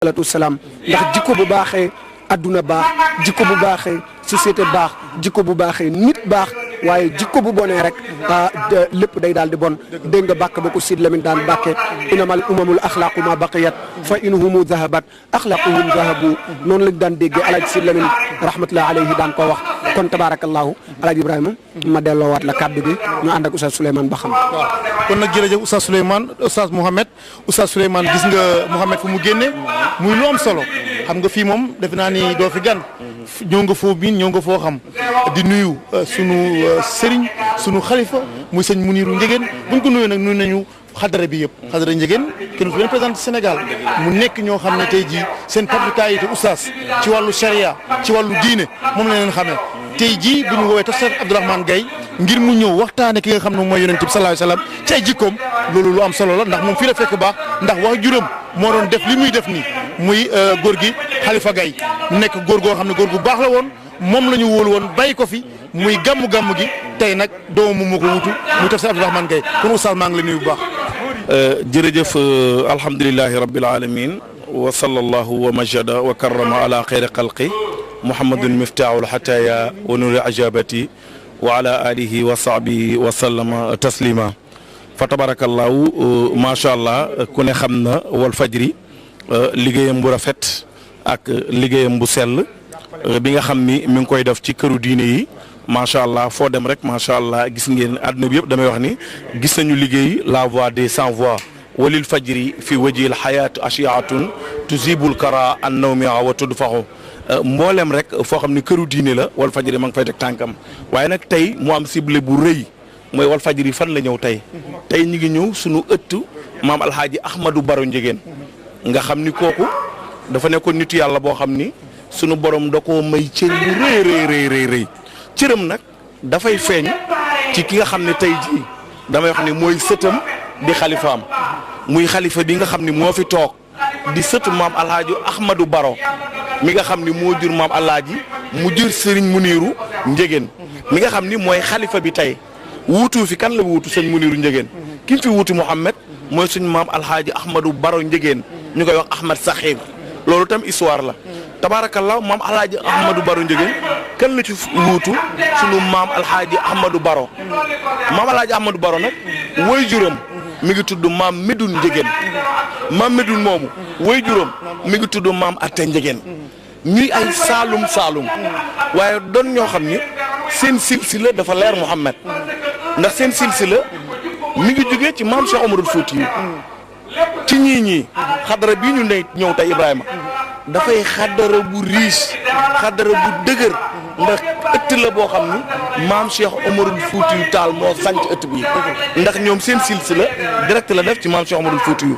salaatu salaam ndax jikko bu baaxee adduna baax jikko bu baaxee société baax jikko bu baaxee nit baax waaye jikko bu bonee rek lépp day daal di bon dégg nga bàkk ba ko Sid Lamin daan bàkke inamal umamul axlaaqu ma baqiyat fa in humu zahabat axlaaquhum zahabu noonu lañ daan déggee alaaji Sid Lamin rahmatullahi alayhi daan ko wax kon tabarakallahu alaaji Ibrahima ma delloowaat la kàddu gi ñu ànd ak Oustaz Souleymane ba xam. waaw kon nag jërëjëf Oustaz Souleymane Oustaz Mouhamed Oustaz Souleymane gis nga Mouhamed fu mu génne muy lu am solo xam nga fii moom defe naa ni doo fi gan ñëw nga foo miin ñëw nga foo xam di nuyu sunu sëriñ sunu xalifa muy sëñ Muniru Njegéen buñ ko nuyoo nag nuyu nañu xadara bi yëpp xadara Njegéen kenn ku leen présenté Sénégal mu nekk ñoo xam ne tey jii seen patricalité oustaz ci wàllu charia ci wàllu diine moom la leen xamee tey jii bu ñu woowee Tafsir Abdourahmane Gaye ngir mu ñëw waxtaane ki nga xam ne mooy yonent bi sallallahu alayhi wasallam ci ay jikkoom loolu lu am solo la ndax moom fii la fekk baax ndax wax juróom moo doon def li muy def nii muy góor gi Khalifa Gaye nekk góor goo xam ne góor gu baax la woon moom la ñu wóolu woon bàyyi ko fi muy gàmmu gi tey nag doomu moo ko wutu muy Tafsir Abdourahmane Gaye kon oustaz maa ngi la nuyu bu baax. jërëjëf alhamdulilahi rabbil alamin wa sallallahu wa majada wa karrama ala xayri xalqi muhammadun miftaahul xataaya wa nuri ajabati wa ala alihi wa sahbihi wa sallama taslima fa tabarakallahu macha allah ku ne xam na wal fajri liggéeyam bu rafet ak liggéeyam bu sell bi nga xam ni mi ngi koy def ci këru diine yi macha allah foo dem rek macha allah gis ngeen àdduna bi yëpp damay wax ni gis nañu liggéey la voix des sans voix walil fajri fi wajil xayaatu ashiatun tuzibul kara an nawmi wa tudfaxu mboolem rek foo xam ni këru diine la wal fajri ma ngi fay teg tànkam waaye nag tey mu am cible bu rëy mooy wal fajri fan la ñëw tey ñu ngi ñëw sunu ëttu maam alhaaji Ahmadou Baro Njegéen nga xam ni kooku dafa nekkoon nitu yàlla boo xam ni sunu borom da koo may cër bu rëy cëram nag dafay feeñ ci ki nga xam ne tey jii damay wax ni mooy sëtam di xalifaam muy xalifa bi nga xam ni moo fi toog di sëtu maam alhaaji Ahmadou Baro mi nga xam ni moo jur maam alhaaji mu jur Serigne Muniru Njegéen mi nga xam ni mooy xalifa bi tey wuutu fi kan la wuutu sëñ Muniru Njegéen ki fi wuutu Mouhamed mooy suñu maam alhaaji Ahmadou Baro Njegéen ñu koy wax Ahmad Saxiir loolu tam histoire la tabaarakallah maam alhaaji Ahmadou Baro Njegéen kan la ci wuutu sunu maam alhaaji Ahmadou Baro maam alhaaji Ahmadou Baro nag woy juróom mi ngi tudd maam Medoune Njegéen maam Medoune moomu woy juróom mi ngi tudd maam Atta Njegéen ñuy ay saalum waaye doon ñoo xam ni seen silsila dafa leer Mouhamed ndax seen silsila mi ngi jógee ci maam Cheikh Omarul Fouti yi ci ñii xadara bii ñu ne ñëw tey Ibrahima dafay xadara bu riche xadara bu dëgër ndax ëtt la boo xam ni maam Cheikh Omarul Fouti yu Taal moo sanc ëtt bi ndax ñoom seen silsila direct la def ci maam Cheikh Omarul Fouti yu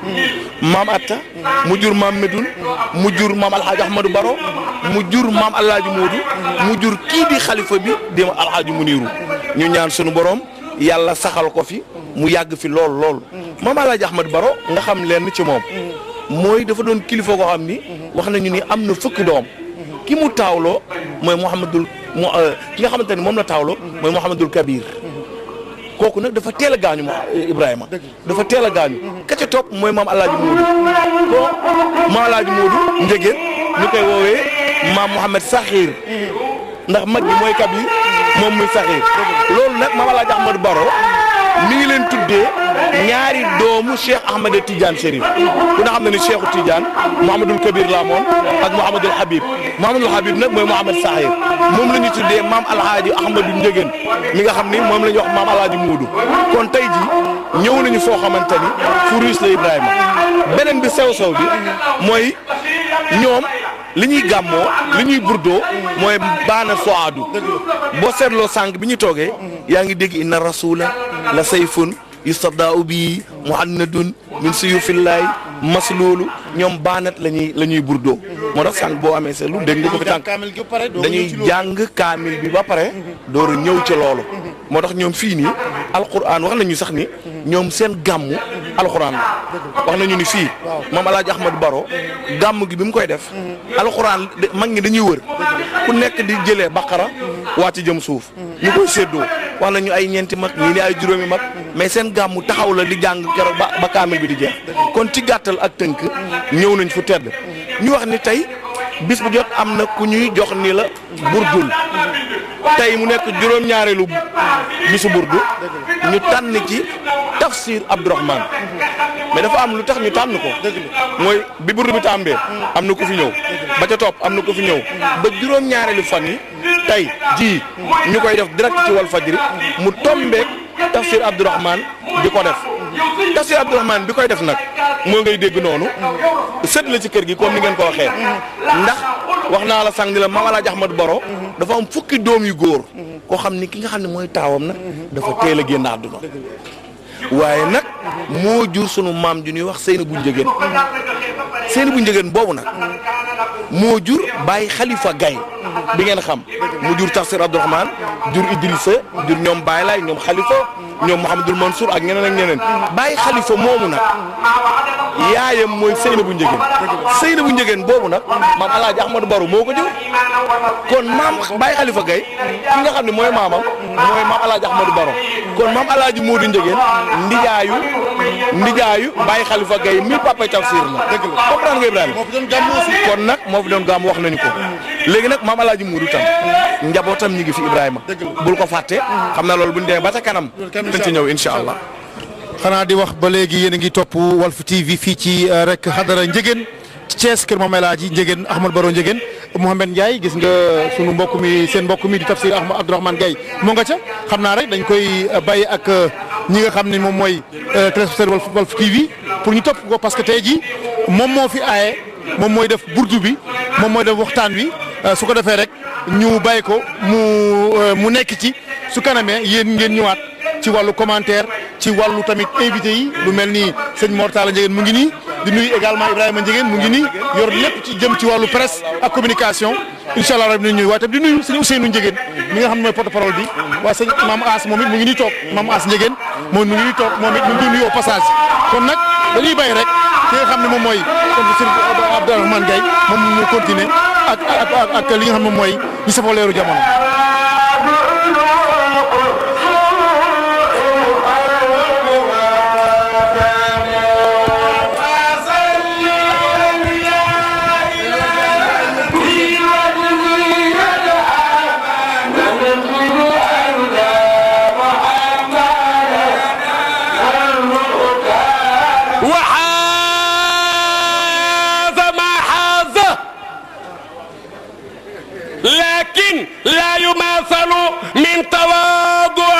maam Atta mu jur maam Medoune mu jur maam alhaaji Ahmadou Baro mu jur maam alhaaji Moodu mu jur kii di xalifa bi di alhaaji Muniru ñu ñaan sunu borom yàlla saxal ko fi mu yàgg fi lool maam alhaaji Ahmadou Baro nga xam leen ci moom mooy dafa doon kilifa koo xam ni wax nañu ni am na fukki doom ki mu taawloo mooy ki nga xamante ni moom la taawloo mooy Mouhamadul Kabir kooku nag dafa teel a gaañu Ibrahima dafa teel a gaañu ka ca topp mooy maam alhaaji Moodu ko maam alhaaji Moodu Njegéen ñu koy woowee maam Mouhamed Saxiir ndax mag gi mooy Kabir moom muy Saxiir loolu nag maam alhaaji Ahmadou Baro mi ngi leen tuddee ñaari doomu Cheikh Ahmed Tidiane Chérif ku na xam ne ni Cheikhu Tidiane Mouhamadul Kabir la moon ak Mouhamadul Habib nag mooy Mouhamed Saxiir moom la ñu tuddee maam alhaaji Ahmadou Njegéen mi nga xam ni moom la ñu wax maam alhaaji Moodu kon tey ji ñëw nañu foo xamante ni fu ruus la Ibrahima beneen bi sew bi mooy ñoom li ñuy gàmmoo li ñuy burdoo mooy baana soadu boo seetloo sànq bi ñu toogee yaa ngi dégg inna rasula la sayfun yustadaau bi muhannadun min suyufillahi masloolu ñoom baanat la ñuy burdoo moo tax sànq boo amee seetlu dégg nga ko fi tànk dañuy jàng kaamil bi ba pare door a ñëw ci loolu moo tax ñoom fii nii alquran wax nañu sax ni ñoom seen gàmmu alquran la wax nañu ni fii moom alhaaji Ahmadou Baro gàmm gi bi mu koy def alquran mag ñi dañuy wër ku nekk di jëlee baqara wàcc jëm suuf ñu koy séddoo wax nañu ay ñeenti mag ñii ni ay juróomi mag mais seen gàmmu taxaw la di jàng keroog ba kaamil bi di jeex kon ci gàttal ak tënk ñëw nañ fu tedd ñu wax ni tey bis bu jot am na ku ñuy jox ni la burdul tey mu nekk juróom-ñaareelu bisu burdu ñu tànn ci tafsir Abdourahmane mais dafa am lu tax ñu tànn ko mooy bi burdu bi tàmbee am na ku fi ñëw ba ca topp am na ku fi ñëw ba juróom-ñaareelu fan yi tey jii ñu koy def direct ci Walfadjri mu tombeek tafsir Abdourahmane di ko def tafsir Abdourahmane bi koy def nag moo ngay dégg noonu sët la ci kër gi comme ni ngeen ko waxee ndax wax naa la sànq ni la Maam Alaaji Ahmadu Baro dafa am fukki doom yu góor koo xam ni ki nga xam ne mooy taawam nag dafa teel a génn àdduna waaye nag moo jur sunu maam ju ñuy wax Seynabou Ndiéguène Seynabou Ndiéguène boobu nag moo jur Baye Khalifa Gaye bi ngeen xam mu jur tafsir Abdourahmane jur Idrissa jur ñoom Baye Laay ñoom Khalifa ñoom Mouhamadul Mansour ak ñeneen ak ñeneen Baye Khalifa moomu nag yaayam mooy Seynabou Ndiéguène Seynabou Ndiéguène boobu nag maam Alaaji Ahmadou Baro moo ko jur kon maam Baye Khalifa Gaye ki nga xam ne mooy maamam mooy maam Alaaji Ahmadou Baro kon maam Alaaji Moodu Ndiéguène ndijaayu Baye Khalifa Gaye mi papa tafsir la comprendre nga Ibrahima kon nag moo fi doon gàmm wax nañu ko léegi nag maam Alaaji Moodu tam njabootam ñi ngi fi Ibrahima bul ko fàtte xam na loolu bu ñu demee ba ca kanam dañ ci ñëw incha allah. xanaa di wax ba léegi yéen a ngi topp Walf TV fii ci rek xadara Ndiéguène ci Thiès kër Maam Alaaji Ndiéguène Ahmadou Baro Ndiéguène Mouhamed Ndiaye gis nga sunu mbokk mi seen mbokk mi di tafsir Abdourahmane Gaye moo nga ca xam naa rek dañ koy bàyyi ak ñi nga xam ne moom mooy téléspectateur Walf TV pour ñu topp ko parce que tey jii moom moo fi aaye moom mooy def burdu bi moom mooy def waxtaan wi su ko defee rek ñu bàyyi ko mu nekk ci su kanamee yéen ngeen ñëwaat ci wàllu commentaire ci wàllu tamit invité yi lu mel ni sëñ Mortala Ndiéguène mu ngi nii di nuyu également Ibrahima Ndiéguène mu ngi nii yor lépp ci jëm ci wàllu presse ak communication incha allah rabi nañu ñuy waaye tam di nuyu sëñ Ousseynou Ndiéguène mi nga xam ne mooy porte parole bi waaye sëñ Maam As moom it mu ngi nii toog Maam As Ndiéguène moom mu ngi nii toog moom it mu ngi nuyu au passage kon nag dañuy bàyyi rek ki nga xam ne moom mooy sëñ Abdourahmane Gaye moom mu continuer ak li nga xam ne moom mooy ñi safoo leeru jamono. لا يماثل من تواضع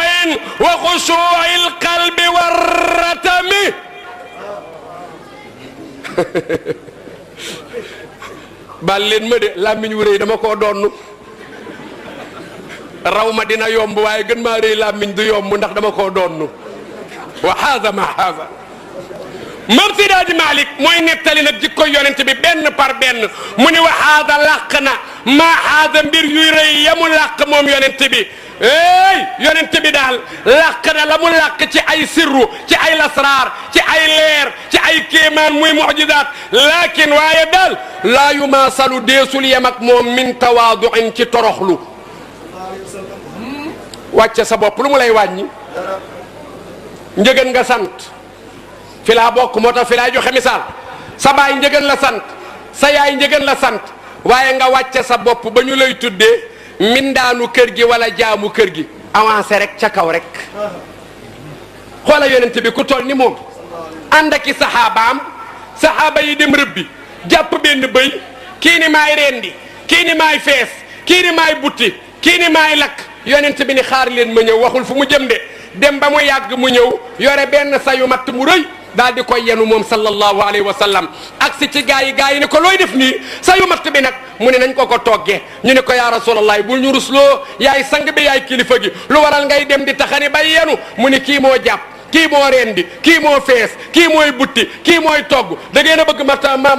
وخشوع القلب والرتم bal leen ma de làmmiñ wu rëy dama koo doon raw ma dina yomb waaye gën maa rëy làmmiñ du yomb ndax dama koo doon wa haaza ma haaza Maam Seydi Hadji Malick mooy nettali nag jikko yonent bi benn par benn mu ni wa haaza làq na maa haaza mbir yuy rëy yamu làq moom yonent bi yonent bi daal làq na la mu làq ci ay sirru ci ay lasraar ci ay leer ci ay kéemaan muy mujizaat laakin waaye daal laa yumaasalu deesul yem ak moom min tawaaduin ci toroxlu wàcce sa bopp lu mu lay wàññi Ndiéguène nga sant fi laa bokk moo tax fi laa joxe misaal sa baay Ndiéguène la sant sa yaay Ndiéguène la sant waaye nga wàcce sa bopp ba ñu lay tuddee mindaanu kër gi wala jaamu kër gi avancé rek ca kaw rek xoola yonent bi ku toll ni moom ànd ak i saxaaba yi dem rëbbi jàpp benn bëy kii ni maay rendi kii ni maay fees kii ni maay butti kii ni maay lakk yonent bi ni xaar leen ma ñëw waxul fu mu jëm de dem ba mu yàgg mu ñëw yore benn sayu matt mu rëy daal di koy yenu moom sallallahu alayhi wa sallam agsi ci gaa yi ni ko looy def nii sayu matt bi nag mu ne nañ ko toggee ñu ne ko yaa rasulallah bul ñu rusloo yaay sang bi yaay kilifa gi lu waral ngay dem di taxani bay yenu mu ni kii moo jàpp kii moo rendi kii moo fees kii mooy butti kii mooy togg da ngeen a bëgg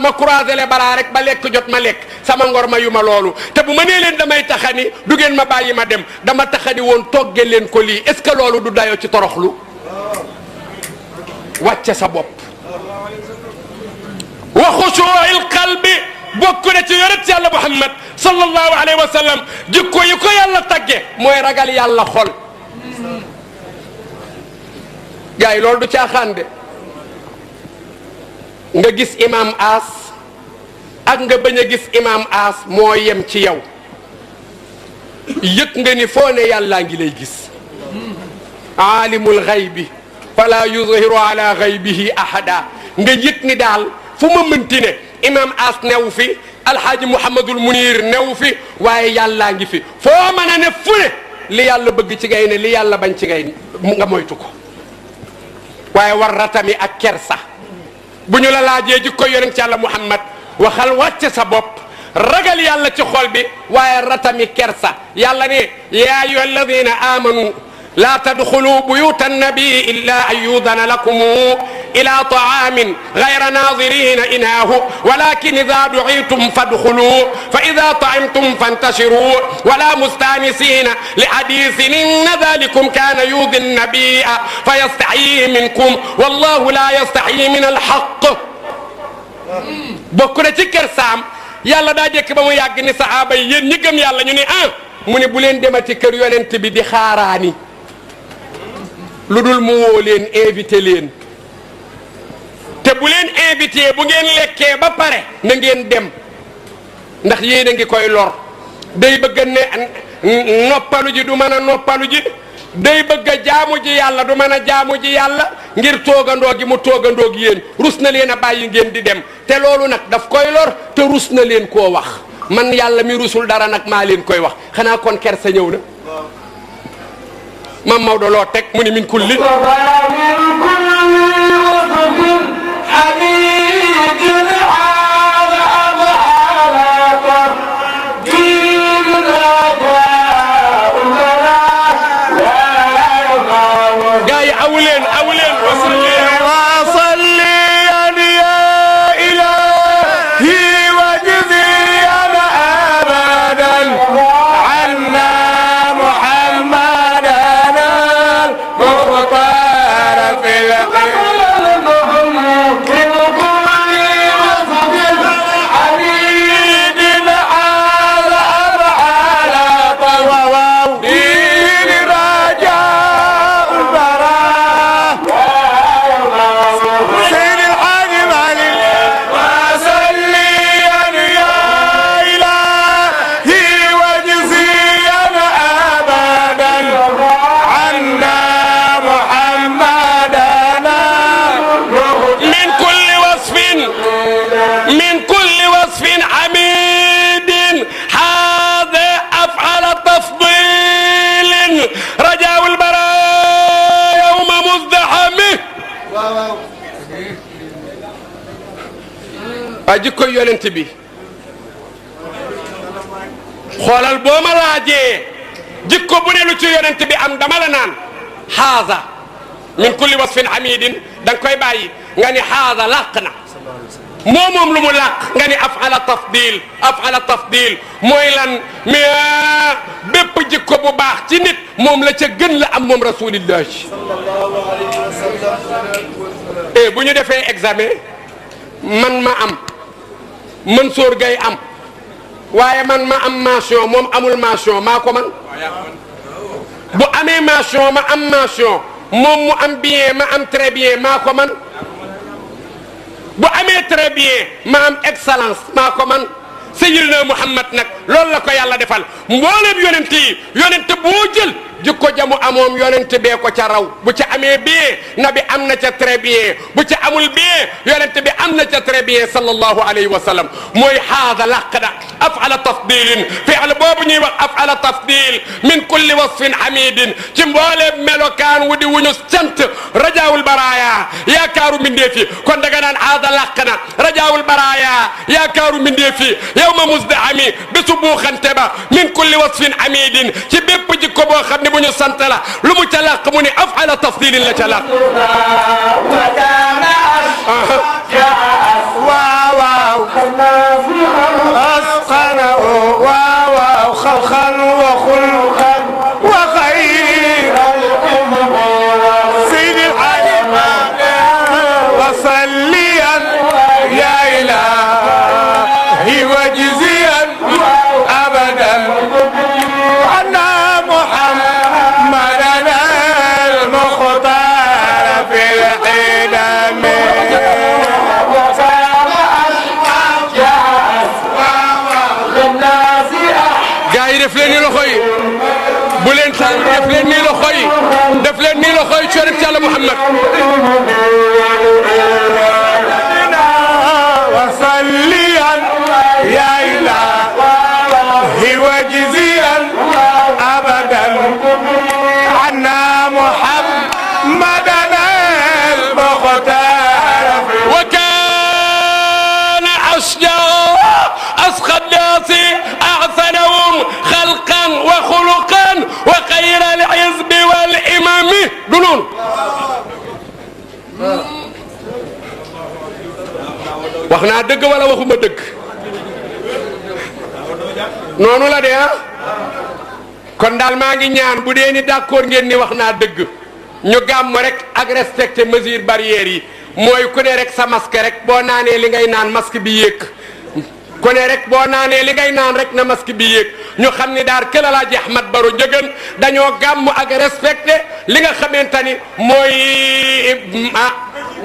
ma croiser les bras rek ba lekk jot ma lekk sama ngor ma yu ma loolu te bu ma nee leen damay taxani du ngeen ma bàyyi ma dem dama taxani woon togge leen ko lii est-ce que loolu du dayoo ci toroxlu wàcce sa bopp wa xushuu'il qalbi bokk na ci yonent yàlla Muhammad sallallahu alayhi wa sallam jikko yi ko yàlla tagge mooy ragal yàlla xol gaa yi loolu du caaxaan de nga gis imam As ak nga bañ a gis imam As moo yem ci yow yëg nga ni foo ne yàllaa ngi lay gis aalimul xaybi fala yuzhiru ala xaybihi ahada nga yëg ni daal fu ma mënti ne imam As new fi alhaaji Mouhamadul Munir new fi waaye yàllaa ngi fi foo mën a ne fu ne li yàlla bëgg ci ngay ne li yàlla bañ ci ngay nga moytu ko waaye war ratami ak kersa bu ñu la laajee jikko yonent ci yàlla Muhammad waxal wàcce sa bopp ragal yàlla ci xol bi waaye ratami kersa yàlla ne yaa ayyuha alladina amanu la tadxulu buyuta annabi illa an yudana lakum ila taamin gayra nadirina inahu walakin ida duitum fadxulu fa ida taimtum fantashiru wala mustanisina li hadisin inna dalikum kana yudi annabia fa yastaxyi minkum wallahu la yastaxyi min alxaq bokk na ci kersaam yàlla daa jekk ba mu yàgg ni sahaaba yi yéen ñi gëm yàlla ñu ne mu ne bu leen demati kër yonent bi di xaaraani lu dul mu woo leen invité leen te bu leen invité bu ngeen lekkee ba pare na ngeen dem ndax yéen a ngi koy lor day bëgg ne noppalu ji du mën a noppalu ji day bëgg a jaamu ji yàlla du mën a jaamu ji yàlla ngir toogandoo gi mu toogandoo gi yéen rus na leen a bàyyi ngeen di dem te loolu nag daf koy lor te rus na leen koo wax man yàlla mi rusul dara nag maa leen koy wax xanaa kon kersa ñëw na mam Maodo loo teg mu ni min kulli gaa yi awuleen waa jikkoy yonent bi xoolal boo ma laajee jikko bu ne lu ci yonent bi am dama la naan xaaza min kulli wasfin hamidin da nga koy bàyyi nga ni xaaza làq na moom lu mu làq nga ni afala tafdil mooy lan mais bépp jikko bu baax ci nit moom la ca gën la am moom rasulillah et bu ñu defee examen man ma am Mansour Gueye am waaye man ma am mention moom amul mention maa ko man bu amee mention ma am mention moom mu am bien ma am très bien maa ko man bu amee très bien ma am excellence maa ko man Sayyidina Muhammad nag loolu la ko yàlla defal mboolem yonent yi yonent boo jël jikko jamu amoom yonent bee ko ca raw bu ca amee bien nabi am na ca très bien bu ca amul bien yonent bi am na ca très bien sallallahu alayhi wa sallam mooy haada laqda afala tafdilin fi'l boobu ñuy wax afala tafdil min kulli wasfin hamidin ci mbooleem melokaan wu di wuñu sant rajaawul baraaya yaakaaru mbindeef yi kon daga naan haada laqna rajaawul baraaya yaakaaru mbindeef yi yawma muzdahami bisu buuxante ba min kulli wasfin hamidin ci bépp jikko boo xam ne bu ñu sant la lu mu ca làq mu ne afala tafdilin la ca làq waaw waaw asqana waaw waaw xalqan wa xulqan wa xayran sayyidil alima wa salliyan ya ilahi wa jiziyan abadan anna muhammadan al-mukhtar fil qidam def leen ni loxo yi bu leen taal def leen ni loxo yi def leen ni loxo yi ci Yonent Yàlla Muhammad وصليا يا إلهي وجزيا أبدا عنا محمدا المختار وكان أشجع أسخى الناس أحسنهم خلقا وخلقا وخير الحزب والإمام دونون wax naa dëgg wala waxuma dëgg noonu la de ah kon daal maa ngi ñaan bu dee ni d'accord ngeen ni wax naa dëgg ñu gàmm rek ak respecté mesures barrières yi mooy ku ne rek sa masque rek boo naanee li ngay naan masque bi yéeg ku ne rek boo naanee li ngay naan rek na masque bi yéeg ñu xam ni daal kër Alaaji Ahmad Baro Ndiéguène dañoo gàmm ak respecté li nga xamante ni mooy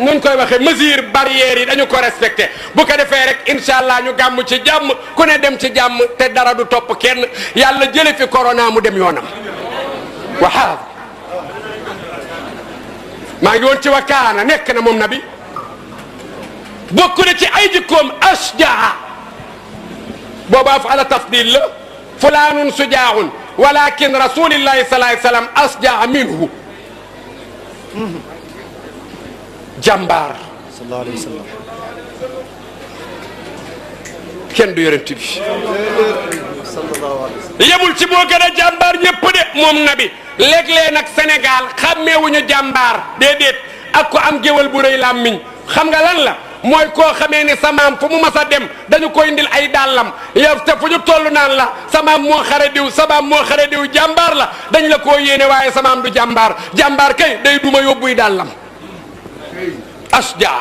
nuñ koy waxee mesure barrières yi dañu ko respecté bu ko defee rek incha allah ñu gàmm ci jàmm ku ne dem ci jàmm te dara du topp kenn yàlla jële fi corona mu dem yoonam waxaa maa ngi woon ci wakaana nekk na moom nabi bokk na ci ay jikkoom ashjaa boobaa fa ala tafdil la fulaanun sujaaun walakin rasulillahi sallallahu alayhi wa sallam ashjaa minhu jàmbaar sallallahu alayhi wa sallam kenn du yonent bi yemul ci moo gën a jàmbaar ñëpp de moom nabi léeg-léeg nag Sénégal xàmmeewuñu jàmbaar déedéet ak ko am géwal bu rëy làmmiñ xam nga lan la mooy koo xamee ni samaam fu mu mas a dem dañu koy indil ay dàllam yow te fu ñu toll naan la samaam moo xare diw samaam moo xare diw jàmbaar la dañ la koo yéene waaye samaam du jàmbaar jàmbaar kay day duma yóbbuy dàllam asja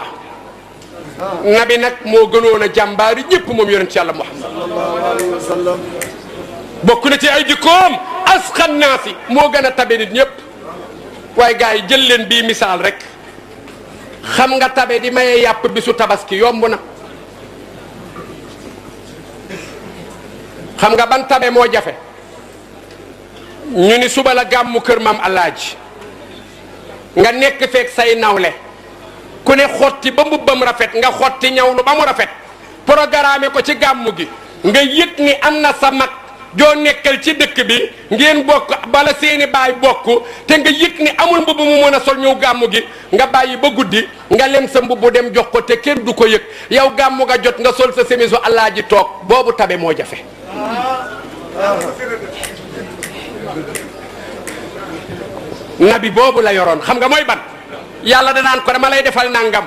nabi nag moo gënoon a jàmbaar yi ñëpp moom yonent yàlla Muhammad bokk na ci ay jikkoom asxan naasi moo gën a tabe nit ñëpp waaye gars yi jël leen bii misaal rek xam nga tabe di maye yàpp bisu tabaski yomb na xam nga ban tabe moo jafe ñu ni suba la gàmmu kër maam Alaaji nga nekk feek say nawle ku ne xotti ba mbubbam rafet nga xotti ñawlu ba mu rafet programme ko ci gàmmu gi nga yëg ni am na sa mag joo nekkal ci dëkk bi ngeen bokk bala seeni baay bokk te nga yëg ni amul mbubb mu mën a sol ñëw gàmmu gi nga bàyyi ba guddi nga lem sa mbubb dem jox ko te kenn du ko yëg yow gàmmu nga jot nga sol sa semisu Alaaji toog boobu tabe moo jafe nabi boobu la yoroon xam nga mooy ban yàlla danaan ko dama lay defal nangam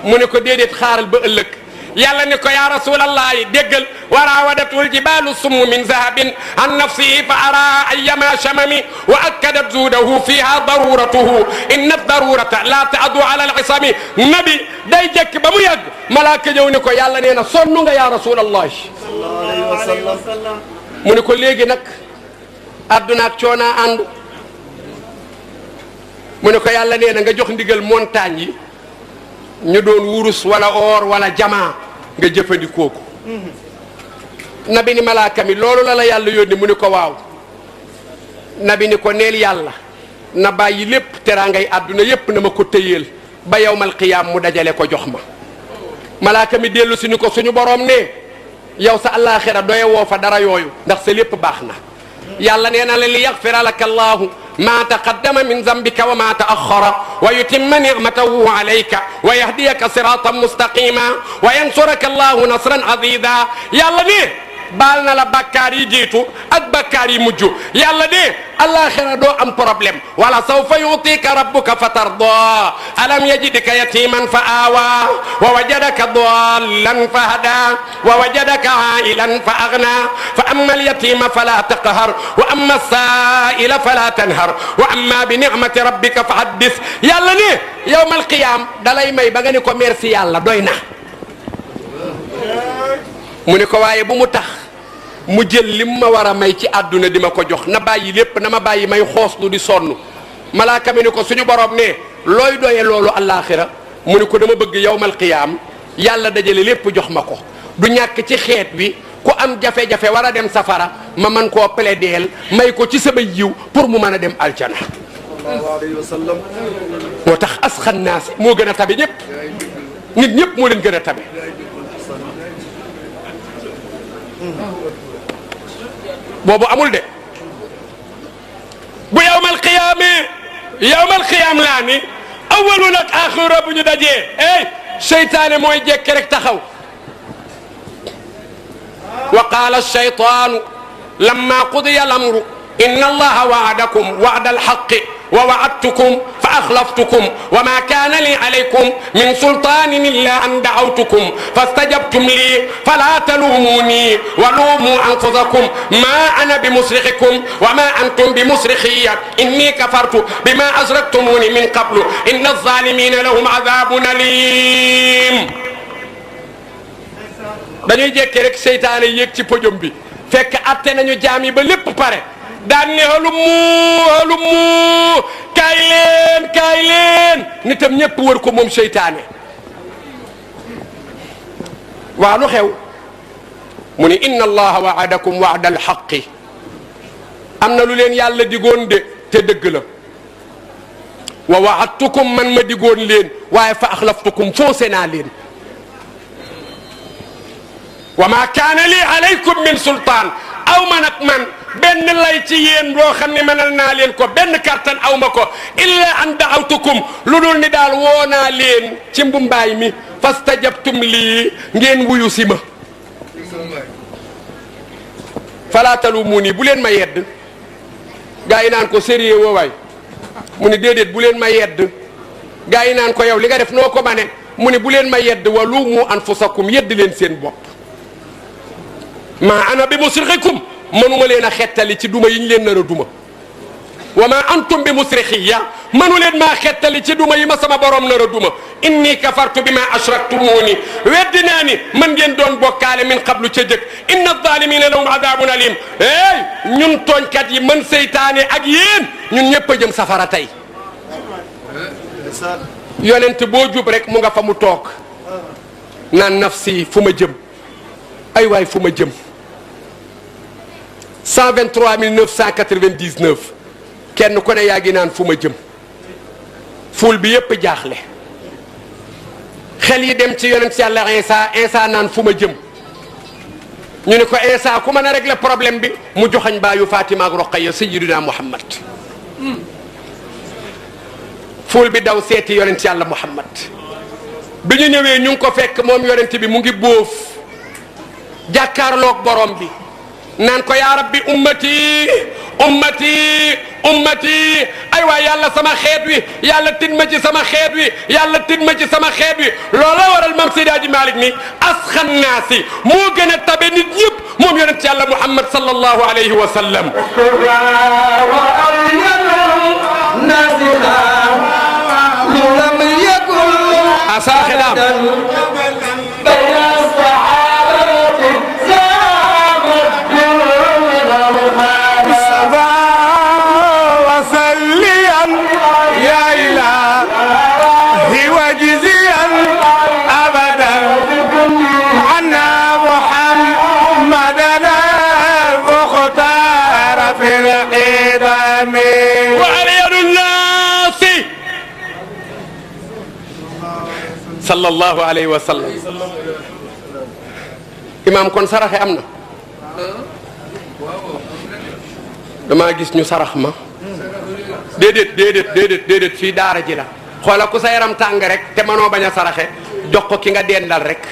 mu ne ko déedéet xaaral ba ëllëg yàlla ne ko yaa rasulallahi déggal wa raawadatul jibaalu summu min zahabin an nafsihi fa ara ayyama shamami wa akkadat zuudahu fiha daruratuhu inna darurata la taadu ala al-isami nabi day jekk ba mu yàgg malaaka ñëw ne ko yàlla nee na sonn nga yaa rasulallahi mu ne ko léegi nag adduna ak coonaa ànd mu ne ko yàlla nee na nga jox ndigal montagne yi ñu doon wurus wala or wala jamaa nga jëfandikoo ko nabi ni malaaka mi loolu la yàlla yónni mu ne ko waaw nabi ni ko neel yàlla na bàyyi lépp teraangay àdduna yépp na ma ko tëyeel ba yawmal qiyaam mu dajale ko jox ma malaaka mi dellu si ni ko suñu boroom ne yow sa àllaaxira doye woo fa dara yooyu ndax sa lépp baax na yàlla nee na la li yaxfira laka allahu ما تقدم من ذنبك وما تأخر ويتم نعمته عليك ويهديك صراطا مستقيما وينصرك الله نصرا عزيزا يلا دي بالنا لا بكاري جيتو اك بكاري مجو يلا دي الاخره دو ام بروبليم ولا سوف يعطيك ربك فترضى الم يجدك يتيما فآوى ووجدك ضالا فهدى ووجدك عائلا فأغنى فأما اليتيم فلا تقهر وأما السائل فلا تنهر وأما بنعمة ربك فحدث يلا دي يوم القيامة دالاي ماي با غاني كو ميرسي يالا دوينا mu ne ko waaye bu mu tax mu jël lim ma war a may ci àdduna di ma ko jox na bàyyi lépp na ma bàyyi may xooslu di sonn malaaka mi ne ko suñu borom ne looy doye loolu àllaaxira mu ne ko dama bëgg yawmal qiyaam yàlla dajale lépp jox ma ko du ñàkk ci xeet wi ku am jafe-jafe war a dem safara ma man koo plaideel may ko ci sama yiw pour mu mën a dem aljana moo tax asxan naas moo gën a tabe ñëpp nit ñëpp moo leen gën a tabe boobu amul de bu yawmal qiyaam laa ni awwalun ak aaxira bu ñu dajee seytaane mooy jekk rek taxaw wa qaala ash-shaytaanu lamma qudiya al-amru inna allaha wa'adakum wa'da al-haqqi wa wa'adtukum fa akhlaftukum wa ma kaana li alaykum min sultaanin illa an da'awtukum fastajabtum li fala talumuni wa lumu anfusakum ma ana bimusrikhikum wa ma antum bimusrikhiyya inni kafartu bima ashraktumuni min qablu inna adh-dhalimina lahum adhabun alim. dañuy jékki rek seytaane yéeg ci podium bi fekk atte nañu jaam yi ba lépp pare daan ne halumu kaay leen nitam ñëpp wër ko moom seytaane waa lu xew mu ni inna allaha wa'adakum wa'da alhaqqi am na lu leen yàlla digoon de te dëgg la wa wa'adtukum man ma digoon leen waaye fa axlaftukum foose naa leen wa ma kaana li alaykum min sultaan aw ma nag man benn lay ci yéen boo xam ne mënal naa leen ko benn kartan aw ma ko illa an da'awtukum lu dul ni daal woo naa leen ci mbumbaay mi fastajabtum lii ngeen wuyu si ma fala talumuni bu leen ma yedd gaa yi naan ko sérieux woowaay mu ni déedéet bu leen ma yedd gaa yi naan ko yow li nga def noo ko mane mu ni bu leen ma yedd wa lumu anfusakum yedd leen seen bopp ma ana bi musrikhikum mënuma leen a xettali ci duma yi ñu leen nar a duma wa ma antum bi musrikhiya mënu leen maa xettali ci duma yi ma sama borom nar a duma inni kafartu bima ashraktumuni weddi naa ni man ngeen doon bokkaale min qablu ca jëkk inna adh-dhalimina lahum adhabun alim ñun tooñkat yi man seytaane ak yéen ñun ñëpp a jëm safara tey yonent boo jub rek mu nga fa mu toog naan nafsi fu ma jëm ay waay fu ma jëm 123 999 kenn ku ne yaa ngi naan fu ma jëm ful bi yépp jaaxle xel yi dem ci yonent si yàlla Isa naan fu ma jëm ñu ne ko Isa ku mën a régler problème bi mu joxañ baayu Fatima ak Roqaya sayyidina Muhammad ful bi daw seeti yonent yàlla Muhammad bi ñu ñëwee ñu ngi ko fekk moom yonent bi mu ngi bóof jàkkaarloog borom bi naan ko yaa rabbi ummati ay waay yàlla sama xeet wi yàlla tin ma ci sama xeet wi yàlla tin ma ci sama xeet wi loola waral mam Seydi Hadji Malick ni asxan naasi moo gën a tabe nit ñëpp moom yonent yàlla Muhammad sallallahu alayhi wa sallam asaaxelaam sallallahu alayhi wa sallam imaam kon saraxe am na damaa gis ñu sarax ma déedéet fii daara ji la xoola ku sa yaram tàng rek te mënoo bañ a saraxe jox ko ki nga dendal rek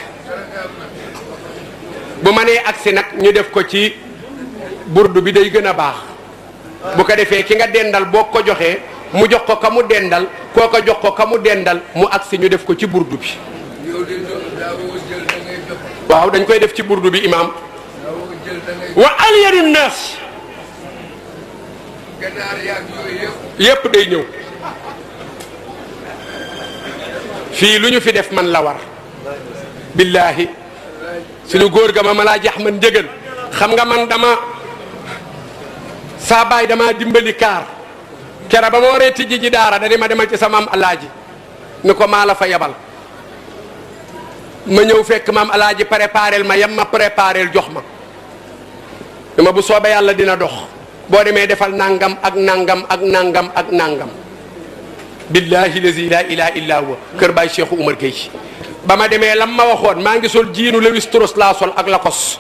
bu ma nee agsi nag ñu def ko ci burdu bi day gën a baax bu ko defee ki nga dendal boo ko joxee mu jox ko ka mu dendal koo ko jox ko ka mu dendal mu agsi ñu def ko ci burdu bi waaw dañ koy def ci burdu bi imaam wa alyanu naas yépp day ñëw fii lu ñu fi def man la war billahi suñu góor ga ma laa jax man njëgal xam nga man dama saa baay dama dimbali kaar kera ba ma waree tijji ji daara da ma demal ci sa maam alaaji ni ko maa la fa yabal ma ñëw fekk maam alaaji préparel ma yam ma préparel jox ma dama bu soobee yàlla dina dox boo demee defal nangam ak nangam ak nangam ak nangam billahi lazi la ilaha illa huwa kër Baay Cheikh Oumar Gueye ba ma demee lam ma waxoon maa ngi sol jiinu Louis Strauss laa sol ak Lacoste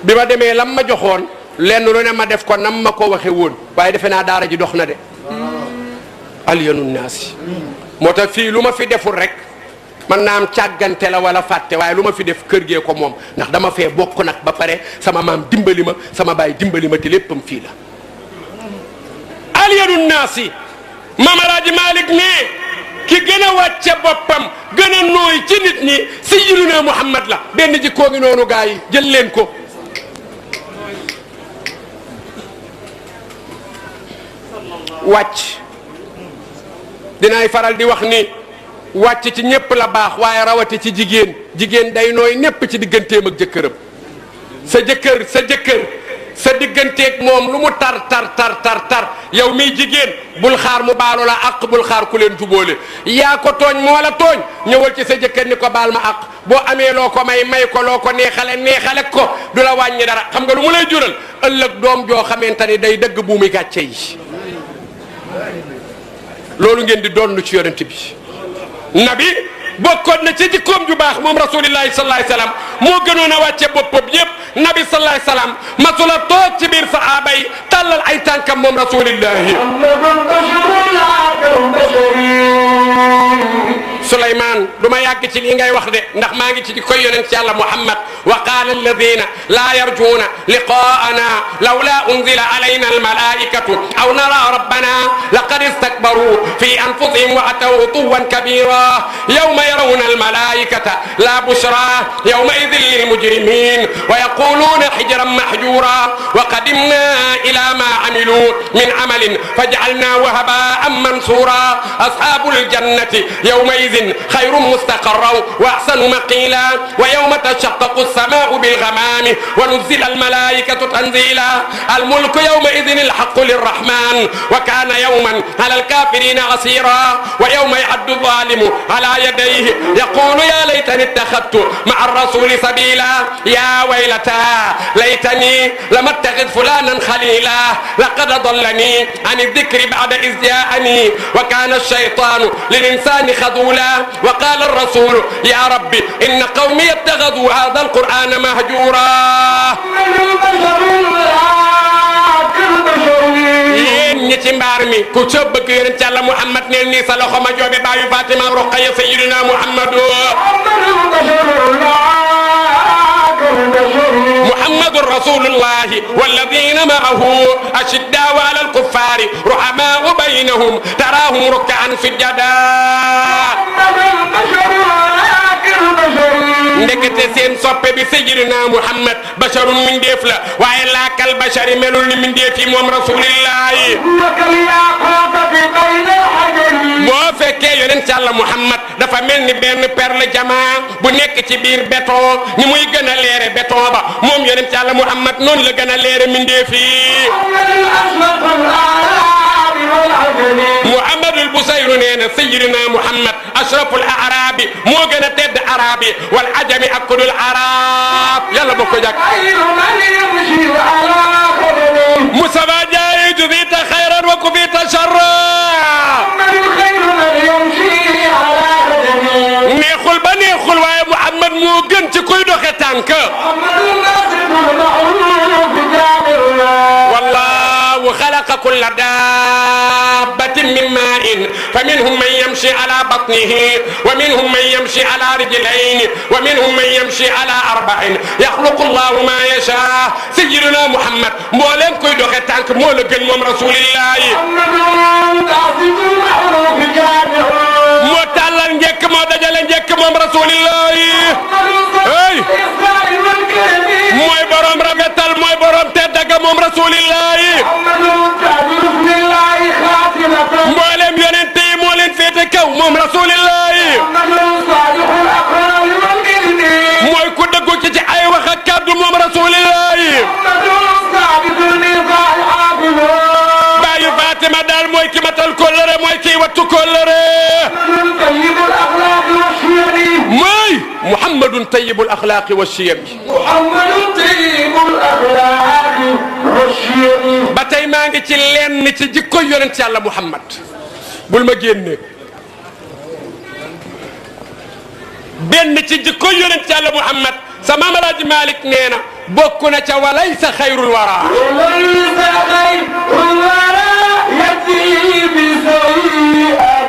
bi ma demee lam ma joxoon lenn lu ne ma def ko nam ma ko waxe woon waaye defe naa daara ji dox na de alyanu naasi moo tax fii lu ma fi deful rek man naa am càggante la wala fàtte waaye lu ma fi def kër gee ko moom ndax dama fee bokk nag ba pare sama maam dimbali ma sama baay dimbali ma te léppam fii la alyanu naasi Maam Alaaji Malick ne ki gën a wàcce boppam gën a nooy ci nit ñi sayyiduna Muhammad la benn jikkoo ngi noonu gaa yi jël leen ko wàcc dinaay faral di wax ni wàcc ci ñépp la baax waaye rawati ci jigéen jigéen day nooy népp ci digganteem ak jëkkëram sa jëkkër sa digganteeg moom lu mu tar yow miy jigéen bul xaar mu baalu la àq bul xaar ku leen jubóole yaa ko tooñ moo la tooñ ñëwal ci sa jëkkër ni ko baal ma àq boo amee loo ko may ko loo ko neexale ko du la wàññi dara xam nga lu mu lay jural ëllëg doom joo xamante ni day dëgg buumi gàcce yi loolu ngeen di doon ci yonent bi nabi bokkoon na ci jikkoom ju baax moom rasulillahi sallallahu alayhi wasallam moo gënoon a wàcce boppam ñëpp nabi sallallahu alayhi wasallam masula toog ci biir sahaaba yi tàllal ay tànkam moom rasulillahi Souleymane du ma yàgg ci lii ngay wax de ndax maa ngi ci di koy yonent yàlla Muhammad wa qaala alladina laa yarjuuna liqaana lawla unzila alayna almalaikatu aw nara rabbana laqad istakbaru fi anfusihim wa ataw utuwan kabira yawma yarawna almalaikata la bushra yawmaidin lilmujrimin wa yaquluna hijran mahjura wa qadimna ila ma amilu min amalin faj'alnahu haba'an mansura ashabul jannati yawmaidin خير مستقرا واحسن مقيلا ويوم تشقق السماء بالغمام ونزل الملائكه تنزيلا الملك يومئذ الحق للرحمن وكان يوما على الكافرين عسيرا ويوم يعد الظالم على يديه يقول يا ليتني اتخذت مع الرسول سبيلا يا ويلتى ليتني لم اتخذ فلانا خليلا لقد ضلني عن الذكر بعد اذ جاءني وكان الشيطان للانسان خذولا وقال الرسول يا ربي إن قومي اتخذوا هذا القرآن مهجورا yéen ñi ci mbaar mi ku ca bëgg yonent Yàlla Muhammad neel nii sa loxo ma joobe baayu Fatima Roqaya sayyidina Muhammadu محمد رسول الله والذين معه أشداء على الكفار رحماء بينهم تراهم ركعا سجدا ndekete seen soppe bi sayyidina Muhammad basharun min def la waaye laakal bashari melul ni min def yi moom rasulillahi boo fekkee yonent Yàlla Muhammad dafa mel ni benn perle jamaa bu nekk ci biir béton ni muy gën a leere béton ba moom yonent Yàlla Muhammad noonu la gën a leere min def yi Muhammadul Busayru nee na sayyidina Muhammad ashraful a'rabi moo gën a tedd arabi wal ajami ak kudul arab yàlla bokk ko jàkk Mustafa jaay jubita xayran wa kufita sharra neexul ba neexul waaye Muhammad moo gën ci kuy doxe tànk wallahu xalaqa kulla dabbatin min ma'in faminhum man yamshi ala batnihi wa minhum man yamshi ala rijlayni wa minhum man yamshi ala arba'in yaxluqu Allahu ma yasha sayyiduna Muhammad mbooleem kuy doxe tànk moo la gën moom rasulillahi moo tàllal njëkk moo dajale njëkk moom rasulillahi hey mooy borom rafetal mooy borom teddaga moom rasulillahi mboolem yonent yi moo leen féete kaw moom rasulillahi mooy ku dëggu ci ay wax ak kàddu moom rasulillahi baayu Fatima daal mooy ki matal kóllëre mooy ki wattu kóllëre mooy Muhammadun tayyibul axlaaqi wa shiyam maa ngi ci lenn ci jikko yonent yàlla Muhammad bul ma génne benn ci jikko yonent yàlla Muhammad sa Maam Alaaji Malik nee na bokk na ca walaysa xayrul wara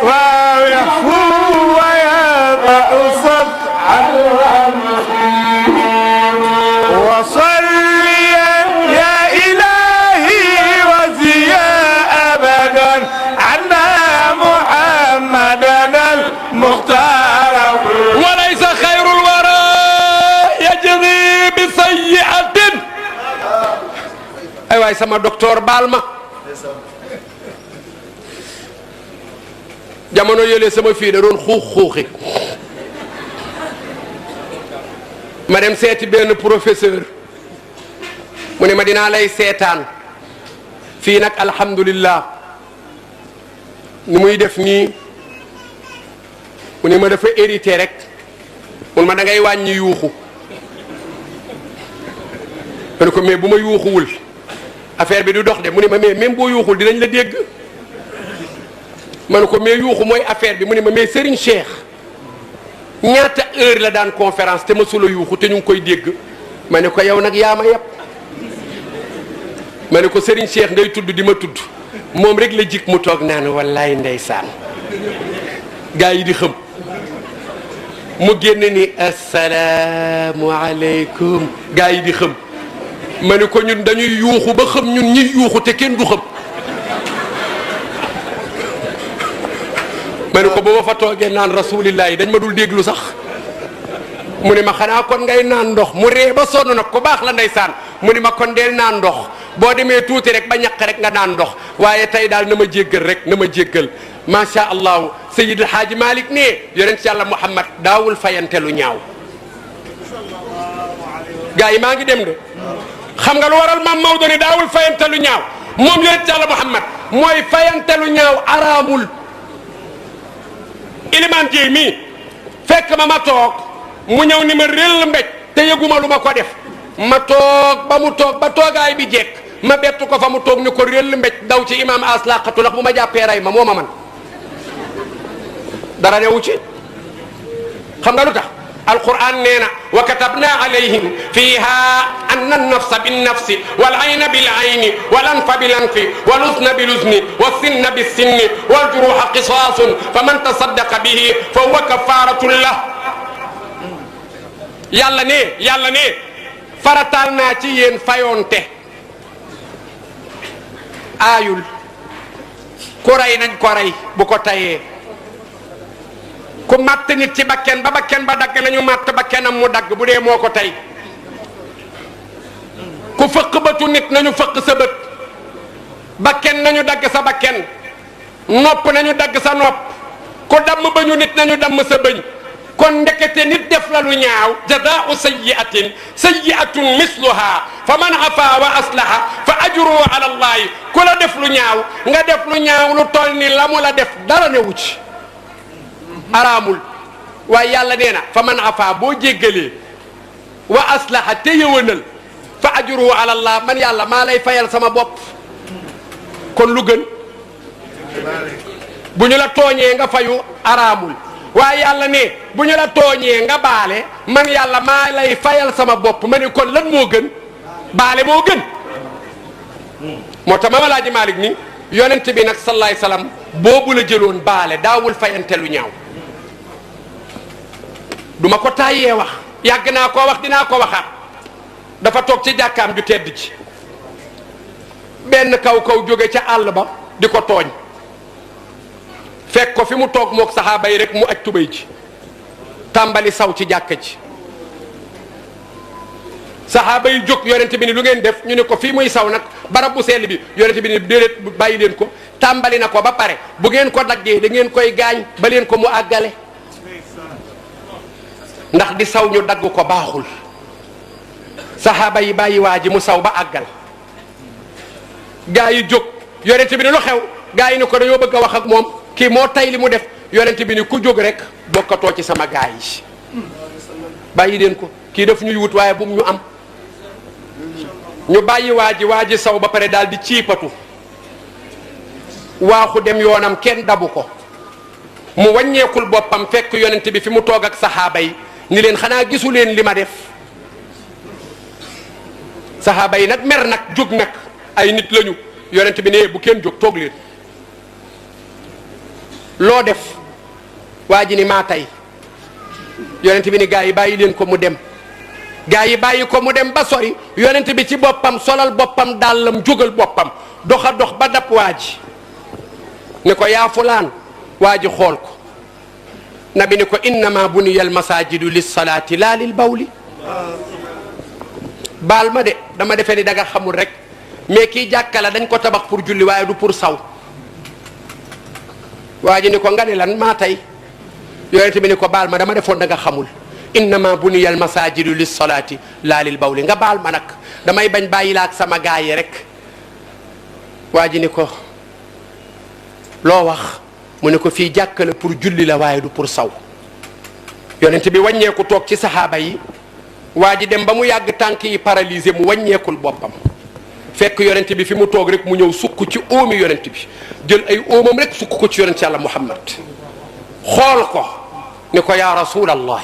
waaw yafu wa yaqa'u sab'an wa salliyan ya ilahi wa ziya abadan anna muhammadan al-mukhtar walaysa xayrul wara yajri bi sayyi'atin ay waay sama docteur baal ma jamono yële sama fii da doon xuuxi ma dem seeti benn professeur mu ne ma dinaa lay seetaan fii nag alhamdulillah ni muy def nii mu ne ma dafa hérité rek mun ma da ngay wàññi yuuxu ma ne ko mais bu ma yuuxuwul affaire bi du dox de mu ne ma mais même boo yuuxul dinañ la dégg ma ne ko mais yuuxu mooy affaire bi mu ne ma mais Serigne Cheikh ñaata heure la daan conférence te ma sula yuuxu te ñu ngi koy dégg ma ne ko yow nag yaa ma yàpp ma ne ko Serigne Cheikh ngay tudd di ma tudd moom rek la jik mu toog naan wallaay ndeysaan gaa yi di xam mu génn ni asalaamualeykum gaa yi di xam ma ne ko ñun dañuy yuuxu ba xam ñun ñi yuuxu te kenn du xam ma ne ko ba ma fa toogee naan rasulillahi dañ ma dul déglu sax mu ne ma xanaa kon ngay naan ndox mu ree ba sonn nag ko baax la ndeysaan mu ne ma kon deel naan ndox boo demee tuuti rek ba ñaq rek nga naan ndox waaye tey daal na ma jéggal rek na ma jéggal macha allahu Seyyid El Hadji Malick ne yonent yàlla Muhammad daawul fayante lu ñaaw gars yi maa ngi dem de xam nga lu waral maam Maodo ne daawul fayante lu ñaaw moom yonent yàlla Muhammad mooy fayante lu ñaaw araamul Ilimaan Jéy mii fekk ma toog mu ñëw ni ma réel mbéj te yëguma lu ma ko def ma toog ba mu toog ba toogaay bi jekk ma bettu ko fa mu toog ni ko réel mbéj daw ci imaam as laqatu ndax bu ma jàppee ray ma moo ma man dara newu ci xam nga lu tax alquran nee na wa katabna alayhim fiha anna an-nafsa bin-nafsi wal-ayna bil-ayni wal-anfa bil-anfi wal-udhna bil-udhni was-sinna bis-sinni wal-juruha qisaasun faman tasaddaqa bihi fa huwa kafaaratun lahu yàlla ne farataal naa ci yéen fayoonte aayul ku rey nañ ko rey bu ko tayee ku matt nit ci bakken ba bakken ba dagg nañu matt bakkenam mu dagg bu dee moo ko tey ku fëq bëtu nit nañu fëq sa bët bakken nañu dagg sa bakken nopp nañu dagg sa nopp ku damm bañu nit nañu damm sa bëñ kon ndekete nit def la lu ñaaw jazaa'u sayyi'atun misluha fa man afa wa aslaha fa ajruhu ala allahi ku la def lu ñaaw nga def lu ñaaw lu toll ni la mu la def dara newu ci araamul waaye yàlla nee na fa man afa boo jéggalee wa aslaha te yëwanal fa ajruhu ala allah man yàlla maa lay fayal sama bopp kon lu gën bu ñu la tooñee nga fayu araamul waaye yàlla ne bu ñu la tooñee nga baale man yàlla maa lay fayal sama bopp ma ne kon lan moo gën baale moo gën moo tax Maam Alaaji Malick ni yonent bi nag sallallahu alayhi wasallam boobu la jëloon baale daawul fayante lu ñaaw duma ko tàyyee wax yàgg naa koo wax dinaa ko waxaat dafa toog ci jàkkaam ju tedd ji benn kaw jóge ca àll ba di ko tooñ fekk ko fi mu toog mook saxaaba yi rek mu aj tubéy ji tàmbali saw ci jàkka ji saxaaba yi jóg yonent bi ni lu ngeen def ñu ne ko fii muy saw nag barab bu sell bi yonent bi ni déedéet bàyyi leen ko tàmbali na ko ba pare bu ngeen ko daggee da ngeen koy gaañ ba leen ko mu àggale ndax di saw ñu dagg ko baaxul saxaaba yi bàyyi waa ji mu saw ba àggal gaa yi jóg yonent bi ni lu xew gaa yi ni ko dañoo bëgg a wax ak moom kii moo tay li mu def yonent bi ni ku jóg rek bokkatoo ci sama gaa yi bàyyi leen ko kii daf ñuy wut waaye bu mu ñu am ñu bàyyi waa ji saw ba pare daal di ciipatu waaxu dem yoonam kenn dabu ko mu wàññeekul boppam fekk yonent bi fi mu toog ak saxaaba yi ni leen xanaa gisu leen li ma def saxaaba yi nag mer nag jóg nag ay nit lañu yonent bi ne bu kenn jóg toog leen loo def waa ji ni maa tey yonent bi ni gaa yi bàyyi leen ko mu dem gaa yi bàyyi ko mu dem ba sori yonent bi ci boppam solal boppam dàllam jógal boppam doxa dox ba dab waa ji ne ko yaa fulaan waa ji xool ko nabi ni ko innama buniya al masajidu lissalaati laa lil bawli baal ma de dama defee ni da nga xamul rek mais kii jàkka la dañ ko tabax pour julli waaye du pour saw waa ji ni ko nga ne lan maa tey yonent bi ni ko baal ma dama defoon da nga xamul innama buniya al masajidu lissalaati laa lil bawli nga baal ma nag damay bañ bàyyi la ak sama gaay yi rek waa ji ni ko loo wax mu ne ko fii jàkka la pour julli la waaye du pour saw yonent bi wàññeeku toog ci saxaaba yi waa ji dem ba mu yàgg tànk yi paralysé mu wàññeekul boppam fekk yonent bi fi mu toog rek mu ñëw sukk ci óomi yonent bi jël ay óomam rek sukk ko ci yonent yàlla Muhammad xool ko ni ko yaa rasulallah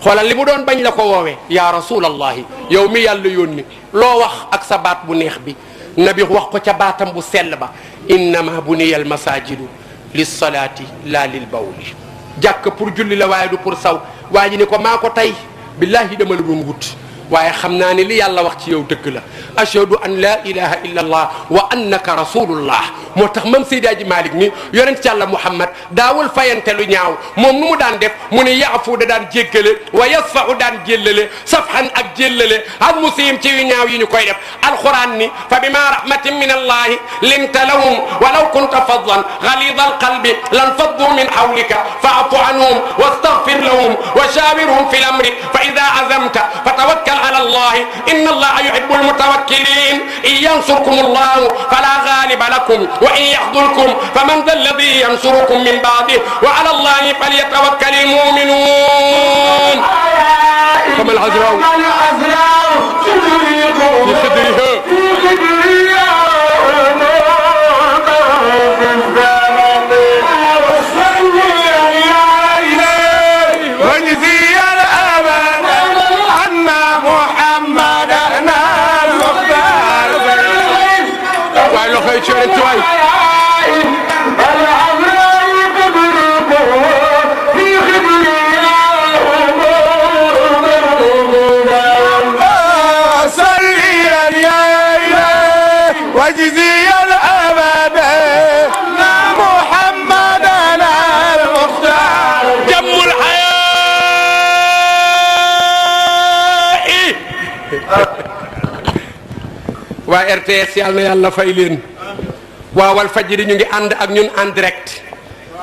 xoolal li mu doon bañ la ko woowee yaa rasulallahi yow mi yàlla yónni loo wax ak sa baat bu neex bi nabi wax ko ca baatam bu sell ba innama buniya al masajidu lissalaati laa lil bawli jàkk pour julli la waaye du pour saw waa ji ni ko maa ko tey billahi dama la doon wut waaye xam naa ni li yàlla wax ci yow dëgg la ashhadu an la ilaha illa allah wa annaka rasulullah moo tax mam Seydi Aji Malick ni yonent yàlla Muhammad daawul fayante lu ñaaw moom nu mu daan def mu ni yaafu da daan jéggale wa yasfahu daan jéllale safhan ak jéllale al muslim ci yu ñaaw yi ñu koy def alquran ni fa bima rahmatin min allahi linta lahum walaw kunta fadlan ghalida alqalbi lan faddu min hawlika fa'fu anhum wastaghfir lahum wa shawirhum fi al-amri fa idha azamta fatawakkal ala allah inna allaha yuhibbu al-mutawakkilin in yansurkum allah fala ghaliba lakum وإن يخذلكم فمن ذا الذي ينصركم من بعده وعلى الله فليتوكل المؤمنون فما العذراء في خدرها waa RTS yàlla na yàlla fay leen waa Walfadjri ñu ngi ànd ak ñun en direct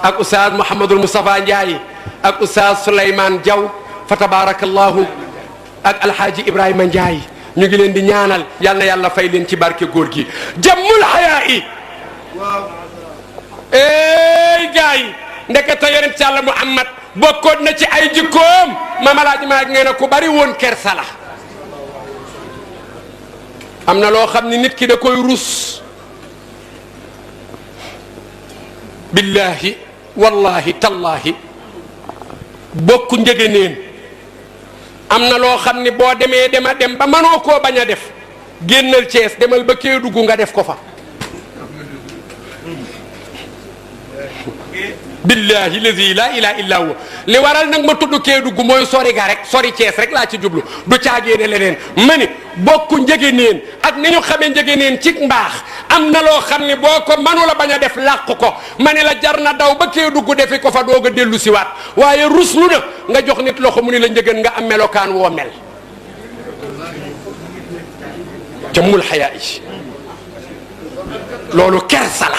ak oustaz Mouhamadul Moustapha Ndiaye ak oustaz Souleymane Diaw fa tabarakallahu ak alhaaji Ibrahima Ndiaye ñu ngi leen di ñaanal yàlla na yàlla fay leen ci barke góor gi jàmmul xayaa yi ey gars yi ndekete yonent yàlla Muhammad bokkoon na ci ay jikkoom mamalaaji maa ngeen ku bari woon kersa la am na loo xam ni nit ki da koy rus billahi wallahi tallahi bokku njëgëneen am na loo xam ni boo demee dem ba mënoo koo bañ a def génnal Cees demal ba Kédougou nga def ko fa billahi lazi la ilaha illa huwa li waral nag ma tudd Kédougou mooy sori ga rek sori Cees rek laa ci jublu du caagéene leneen ma ni bokku njëgëneen ak ni ñu xamee njëgëneen ci mbaax am na loo xam ni boo ko mënu la bañ a def làq ko ma ne la jar na daw ba Kédougou defi ko fa doog a dellu siwaat waaye ruslu na nga jox nit loxo mu ni la njëgën nga am melokaan woo mel jëmmul xayaa yi loolu kersa la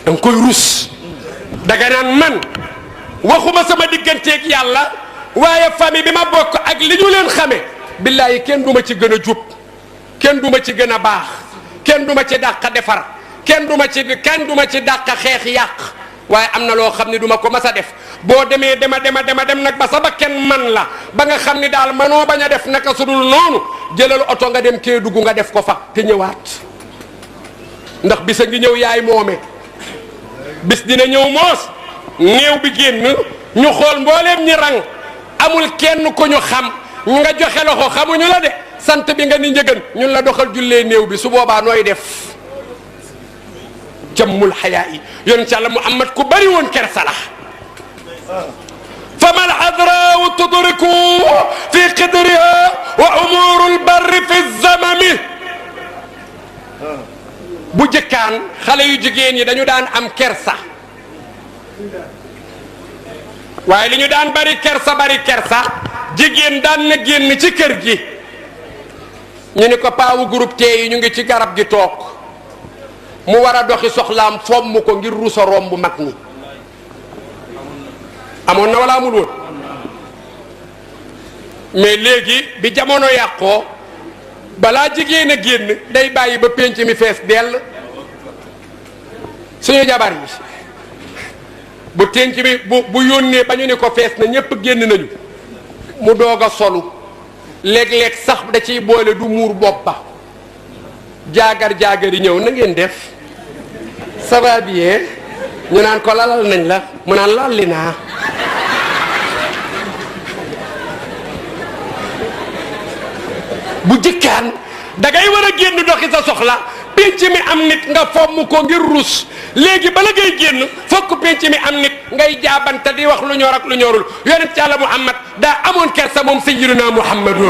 danga koy rus daga naan man waxuma sama digganteeg yàlla waaye famille bi ma bokk ak li ñu leen xame billaahi kenn du ma ci gën a jub kenn du ma ci gën a baax kenn du ma ci dàq defar kenn du ma ci dàq xeex yàq waaye am na loo xam ne du ma ko mas a def boo demee dem nag ba sa ba kenn man la ba nga xam ni daal manoo bañ a def naka sudul noonu jëlal oto nga dem Kédougou nga def ko fa te ñëwaat ndax bis a ngi ñëw yaay moome bis dina ñëw moos néew bi génn ñu xool mbooleem ñi rang amul kenn ko ñu xam nga joxe loxo xamuñu la de sant bi nga ni njëgën ñun la doxal jullee néew bi su boobaa nooy def jammul xayaa yi yonent Yàlla Muhammad ku bari woon kersa la فما العذراء تدرك في قدرها وأمور البر في الزمم bu jëkkaan xale yu jigéen ñi dañu daan am kersa waaye li ñu daan bari kersa jigéen daan na génn ci kër gi ñu ni ko paawu groupe tee yi ñu ngi ci garab gi toog mu war a doxi soxlaam fomm ko ngir rusa romb mag ñi amoon na wala amul woon mais léegi bi jamono yàqoo balaa jigéen a génn day bàyyi ba pénc mi fees dell suñu jabar yi bu pénc mi bu yónnee ba ñu ni ko fees na ñépp génn nañu mu doog a solu léeg-léeg sax da ciy boole du muur bopp ba jaagar yi ñëw na ngeen def ça va bien ñu naan ko lalal nañ la mu naan lalli naa bu jëkkaan da ngay war a génn doxi sa soxla penc mi am nit nga fomm ko ngir rus léegi bala ngay génn fokk penc mi am nit ngay jaabante di wax lu ñor ak lu ñorul yonent Yàlla Muhammad daa amoon kersa moom sayyidina Muhammadu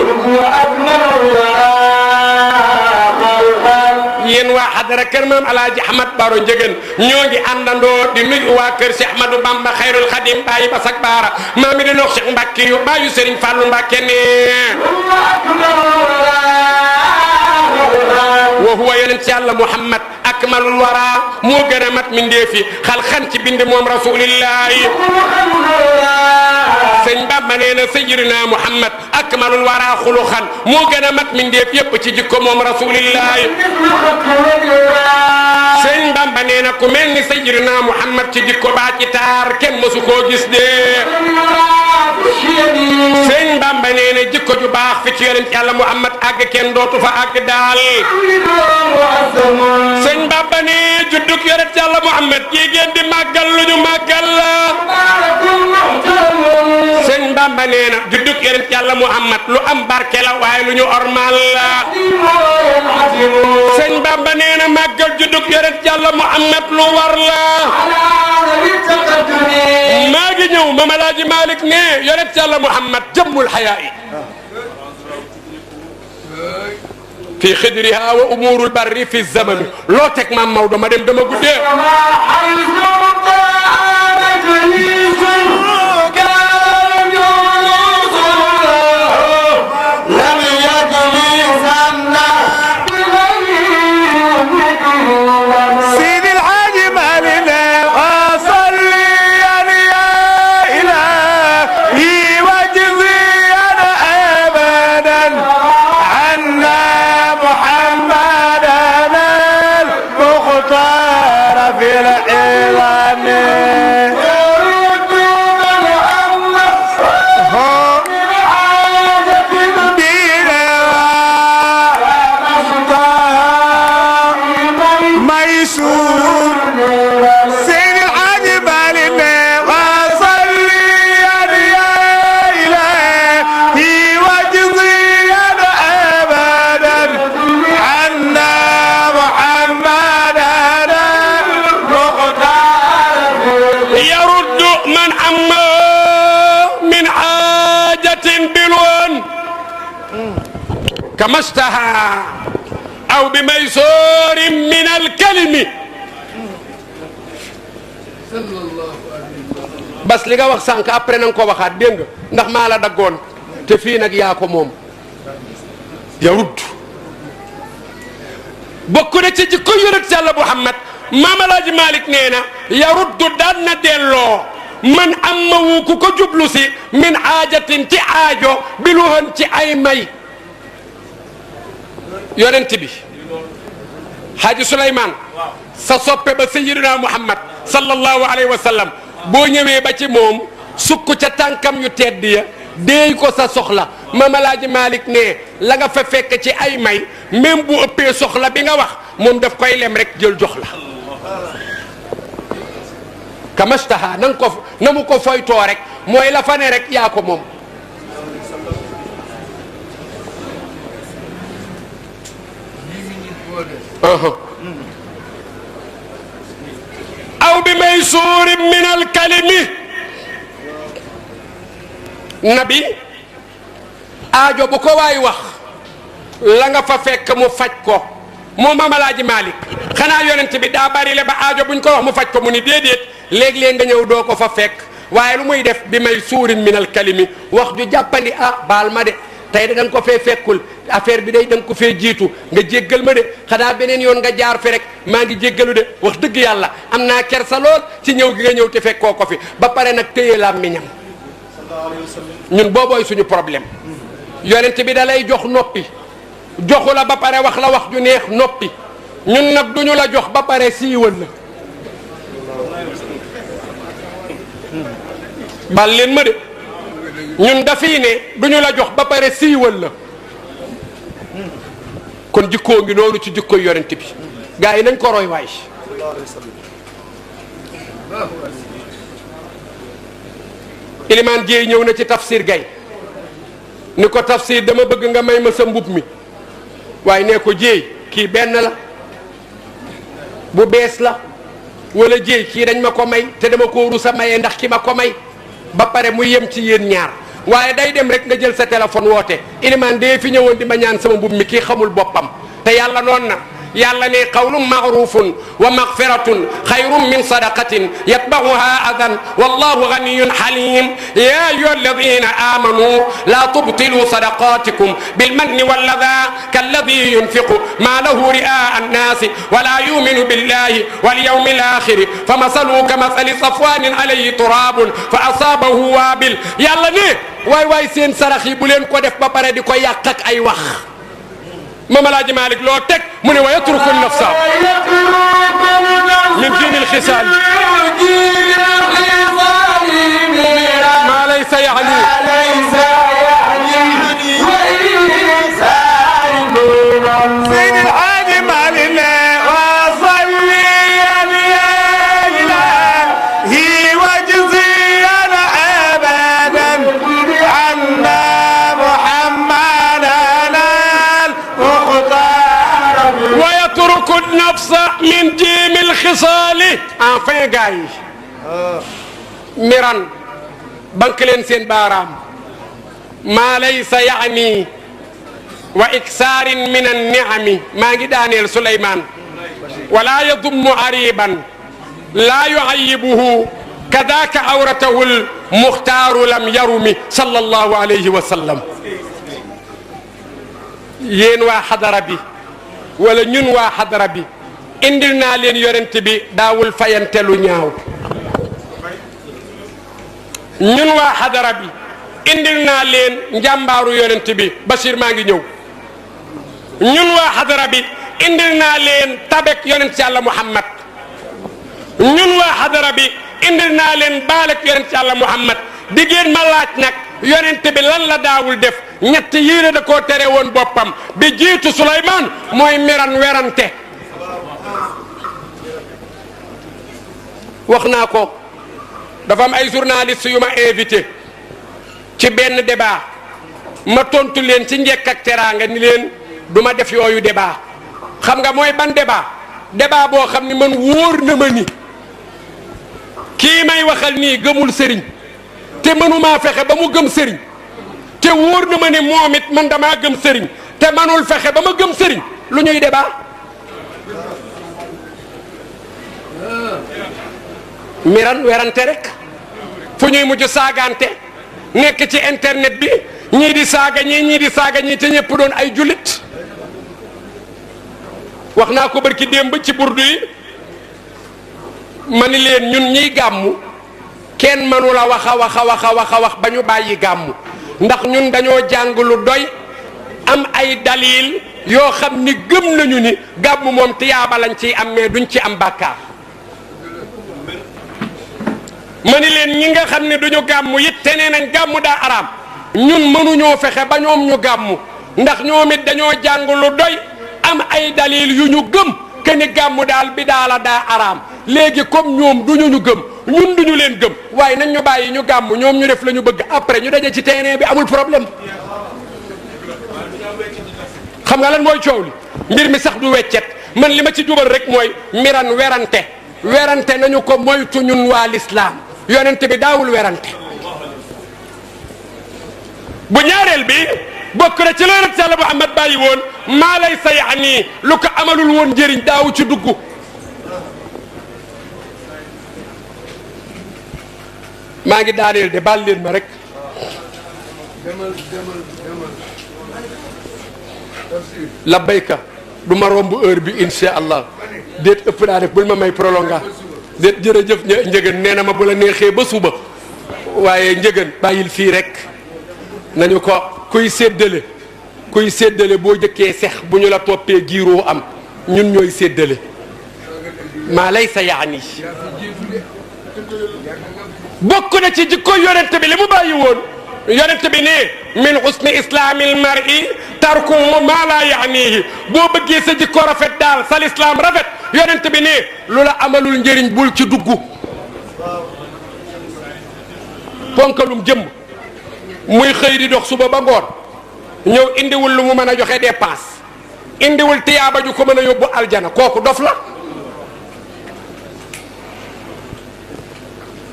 yéen waa xadara kër maam Alaaji Ahmad Baro Njëgën ñoo ngi àndandoo di nuyu waa kër Cheikh Ahmadou Bamba Xayrul Xadim bàyyi Basak Baara maami di noox Cheikh Mbàkke yu bàyyu Serigne Fallou Mbàkke ne wa huwa yonent Yàlla Muhammad akmalul wara moo gën a mat mindeefi xal xan ci bind moom rasulillahi sëñ Bamba nee na sayyidina Muhammad akmalul wara xuluxan moo gën a mat mindeef yépp ci jikko moom rasulillahi sëñ Bamba nee na ku mel ni sayyidina Muhammad ci jikko baa ci taar kenn mësu koo gis de sëñ Bamba nee na jikko ju baax fi ci yonent Yàlla Muhammad àgg kenn dootu fa àgg daal sëñ Bamba ne juddug yonent Yàlla Muhammad jigéen di màggal lu ñu màggal la sëñ Bamba nee na juddug yonent Yàlla Muhammad lu am barke la waaye lu ñu ormal la sëñ Bamba nee na màggal juddug yonent Yàlla Muhammad lu war la maa ngi ñëw Mame El Hadji Malick ne yonent Yàlla Muhammad jëmmul xayaa yi fi xidriha wa umurul barri fi zamami loo teg maam Maodo ma dem dama guddee كما اشتهى أو بميسور من الكلم بس li nga wax sànq après na nga ko waxaat dégg nga ndax maa la daggoon te fii nag yaa ko moom yarud bokk na ci jikko yonent Yàlla Muhammad Mame El Hadji Malick nee na yaruddu daan na delloo man am ma wu ku ko jublu si min aajatin ci aajo bi lu hën ci ay may yonent bi Haaji Souleymane sa soppe ba sayyidina Muhammad sallallahu alayhi wa sallam boo ñëwee ba ci moom sukk ca tànkam yu tedd ya déey ko sa soxla Maam Alaaji Malick ne la nga fa fekk ci ay may même bu ëppee soxla bi nga wax moom daf koy lem rek jël jox la kamastaha na mu ko foytoo rek mooy la fa ne rek yaa ko moom aw bi maysuurin min alkalimi nabi aajo bu ko waay wax la nga fa fekk mu faj ko moom Maam Alaaji Malick xanaa yonent bi daa bari le ba aajo buñ ko wax mu faj ko mu ni déedéet léeg-léeg nga ñëw doo ko fa fekk waaye lu muy def bi maysuurin min alkalimi wax ju jàppandi baal ma de tey da nga ko fee fekkul affaire bi day da nga ko fee jiitu nga jéggal ma de xanaa beneen yoon nga jaar fi rek maa ngi jéggalu de wax dëgg yàlla am naa kersa lool ci ñëw gi nga ñëw te fekkoo ko fi ba pare nag téye làmmiñam ñun boobooy suñu problème yonent bi da lay jox noppi joxu la ba pare wax la wax ju neex noppi ñun nag duñu la jox ba pare siiwal la bal leen ma de ñun dafiy ne duñu la jox ba pare siiwal la kon jikkoo ngi noonu ci jikkoy yonent bi gaa yi nañ ko roy waay Ilimaan Jéey ñëw na ci tafsir gay ni ko tafsir dama bëgg nga may ma sa mbub mi waaye nee ko Jéey kii benn la bu bees la wala Jéey kii dañ ma ko may te dama ko rusa mayee ndax ki ma ko may ba pare mu yem ci yéen ñaar waaye day dem rek nga jël sa téléphone woote Ilimaan dee fi ñëwoon di ma ñaan sama mbub mi kii xamul boppam te yàlla noon na yàlla ne qawlun ma'rufun wa maghfiratun khayrun min sadaqatin yatba'uha adan wallahu ghaniyyun halim ya ayyuhalladhina amanu la tubtilu sadaqatikum bilmanni walladha kalladhi yunfiqu ma lahu ri'a an-nas wa la yu'minu billahi wal yawmil akhir famathaluhu kamathali safwanin alayhi turabun fa asabahu wabil yàlla ne waay seen sarax yi bu leen ko def ba pare di ko yàq ak ay wax Maam Alaaji Malick loo teg mu ne wa yatruku nafsa min diinil xisaal maa laysa yaani Seydi El Hadji Malick ne wa salli ya ilaahi wajziyan abadan anna ويترك النفس من جيم الخصال enfin gars yi miran bank leen seen baaraam ما ليس يعني وإكثار من النعم ما دانيال سليمان ولا يضم عريبا لا يعيبه كذاك عورته المختار لم يرم صلى الله عليه وسلم yéen waa xadara bi wala ñun waa xadara bi indil naa leen yonent bi daawul fayante lu ñaaw ñun waa xadara bi indil naa leen njàmbaaru yonent bi Bachir maa ngi ñëw ñun waa xadara bi indil naa leen tabek yonent yàlla Muhammad ñun waa xadara bi indil naa leen baalek yonent yàlla Muhammad di ngeen ma laaj nag yonent bi lan la daawul def ñett yii da koo tere woon boppam bi jiitu Souleymane mooy miran werante wax naa ko dafa am ay journaliste yu ma invité ci benn débat ma tontu leen ci njekk ak teraanga ni leen du ma def yooyu débat xam nga mooy ban débat boo xam ni man wóor na ma ni kii may waxal nii gëmul sëriñ te mënumaa fexe ba mu gëm sëriñ te wóor na ma ne moom it man damaa gëm sëriñ te manul fexe ba ma gëm sëriñ lu ñuy débat miran werante rek fu ñuy mujj saagante nekk ci internet bi ñii di saaga ñii di saaga ñii te ñëpp doon ay jullit wax naa ko barki démb ci burdu yi ma ni leen ñun ñiy gàmmu kenn mënu la wax a wax ba ñu bàyyi gàmmu ndax ñun dañoo jàng lu doy am ay dalil yoo xam ni gëm nañu ni gàmmu moom tiyaaba lañ ciy am mais duñ ci am bàkkaar ma ni leen ñi nga xam ne duñu gàmmu it te nee nañ gàmmu daa araam ñun mënuñoo fexe ba ñoom ñu gàmmu ndax ñoom it dañoo jàng lu doy am ay dalil yu ñu gëm que ni gàmmu daal bi daala daa araam léegi comme ñoom duñu ñu gëm ñun duñu leen gëm waaye nañ ñu bàyyi ñu gàmmu ñoom ñu def la ñu bëgg après ñu daje ci terrain bi amul problème. xam nga lan mooy coow li mbir mi sax du weccet man li ma ci jubal rek mooy miran werante nañu ko moytu ñun waa lislaam yonent bi daawul werante. bu ñaareel bi bokk na ci la yonent Yàlla Muhammad bàyyi woon maa lay sa yaani lu ko amalul woon njëriñ daawu ci dugg. maa ngi daaneel de baal leen ma rek. labbayka du ma romb heure bi insha allah déet ëpp naa def bul ma may prolonga déet jërëjëf njëgën nee na ma bu la neexee ba suba waaye njëgën bàyyil fii rek nañu ko kuy séddale boo jëkkee sex bu ñu la toppee giiroo am ñun ñooy séddale maa lay sa yaani bokk na ci jikko yonent bi li mu bàyyi woon yonent bi ne min husni islaamil mar'i tarkuhu maa laa yaanihi boo bëggee sa jikko rafet daal sa lislaam rafet yonent bi ne lu la amalul njëriñ bul ci dugg. ponkalum jëmm muy xëy di dox suba ba ngoon ñëw indiwul lu mu mën a joxe dépense indiwul tiyaaba ju ko mën a yóbbu aljana kooku dof la.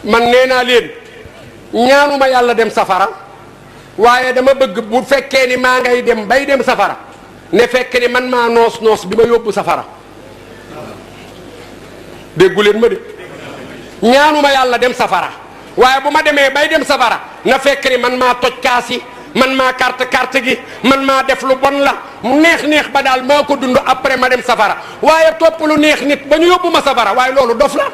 man nee naa leen ñaanuma yàlla dem safara waaye dama bëgg bu fekkee ni maa ngay dem bay dem safara ne fekk ni man maa noos bi ma yóbbu safara déggu leen ma de ñaanuma yàlla dem safara waaye bu ma demee bay dem safara na fekk ni man maa toj kaas yi man maa carte gi man maa def lu bon la mu neex ba daal maa ko dund après ma dem safara waaye topp lu neex nit ba ñu yóbbu ma safara waaye loolu dof la.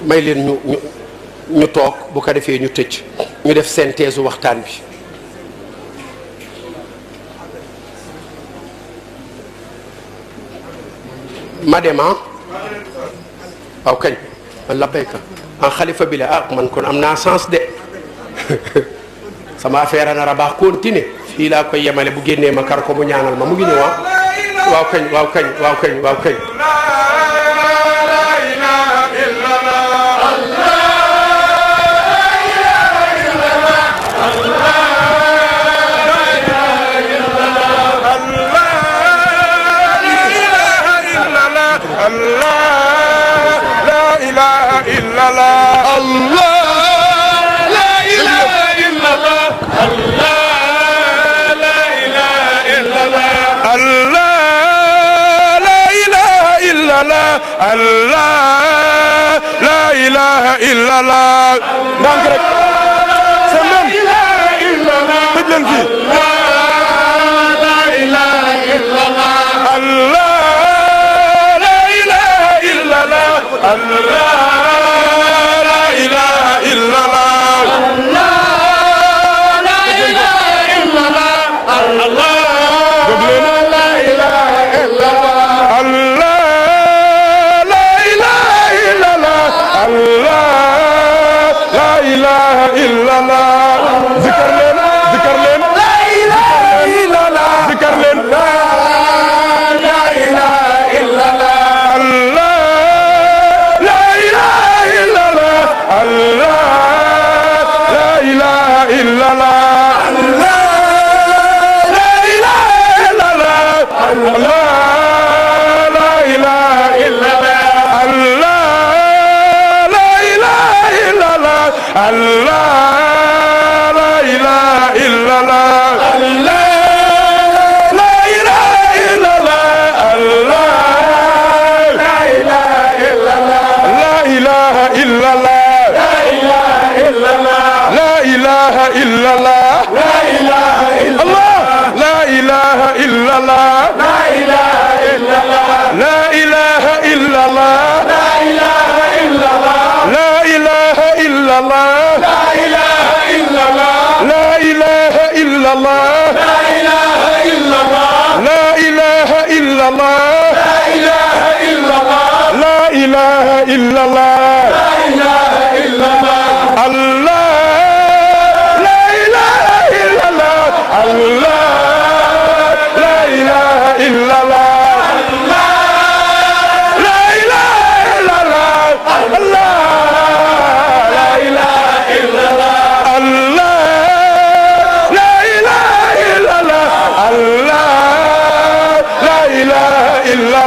may leen ñu toog bu ko defee ñu tëj ñu def synthèse waxtaan bi. ma dem waaw kañ man la béykat xalifa bi la man kon am naa sens de sama affaire nar a baax continuer fii laa koy yemale bu génnee ma kar ko mu ñaanal ma mu ngi ñëw waaw kañ. Allah la ilaha illallah ndànk rek c'est même tëj leen fii la ilaha illallah Allah la ilaha illallah Allah la ilaha illallah Allah la ilaha illallah Allah la ilaha illallah Allah Allah la ilaha illallah zikar leen الله لا إله إلا الله لا إله إلا الله لا إله إلا الله الله لا إله إلا الله الله لا إله إلا الله لا إله إلا الله الله لا إله إلا الله الله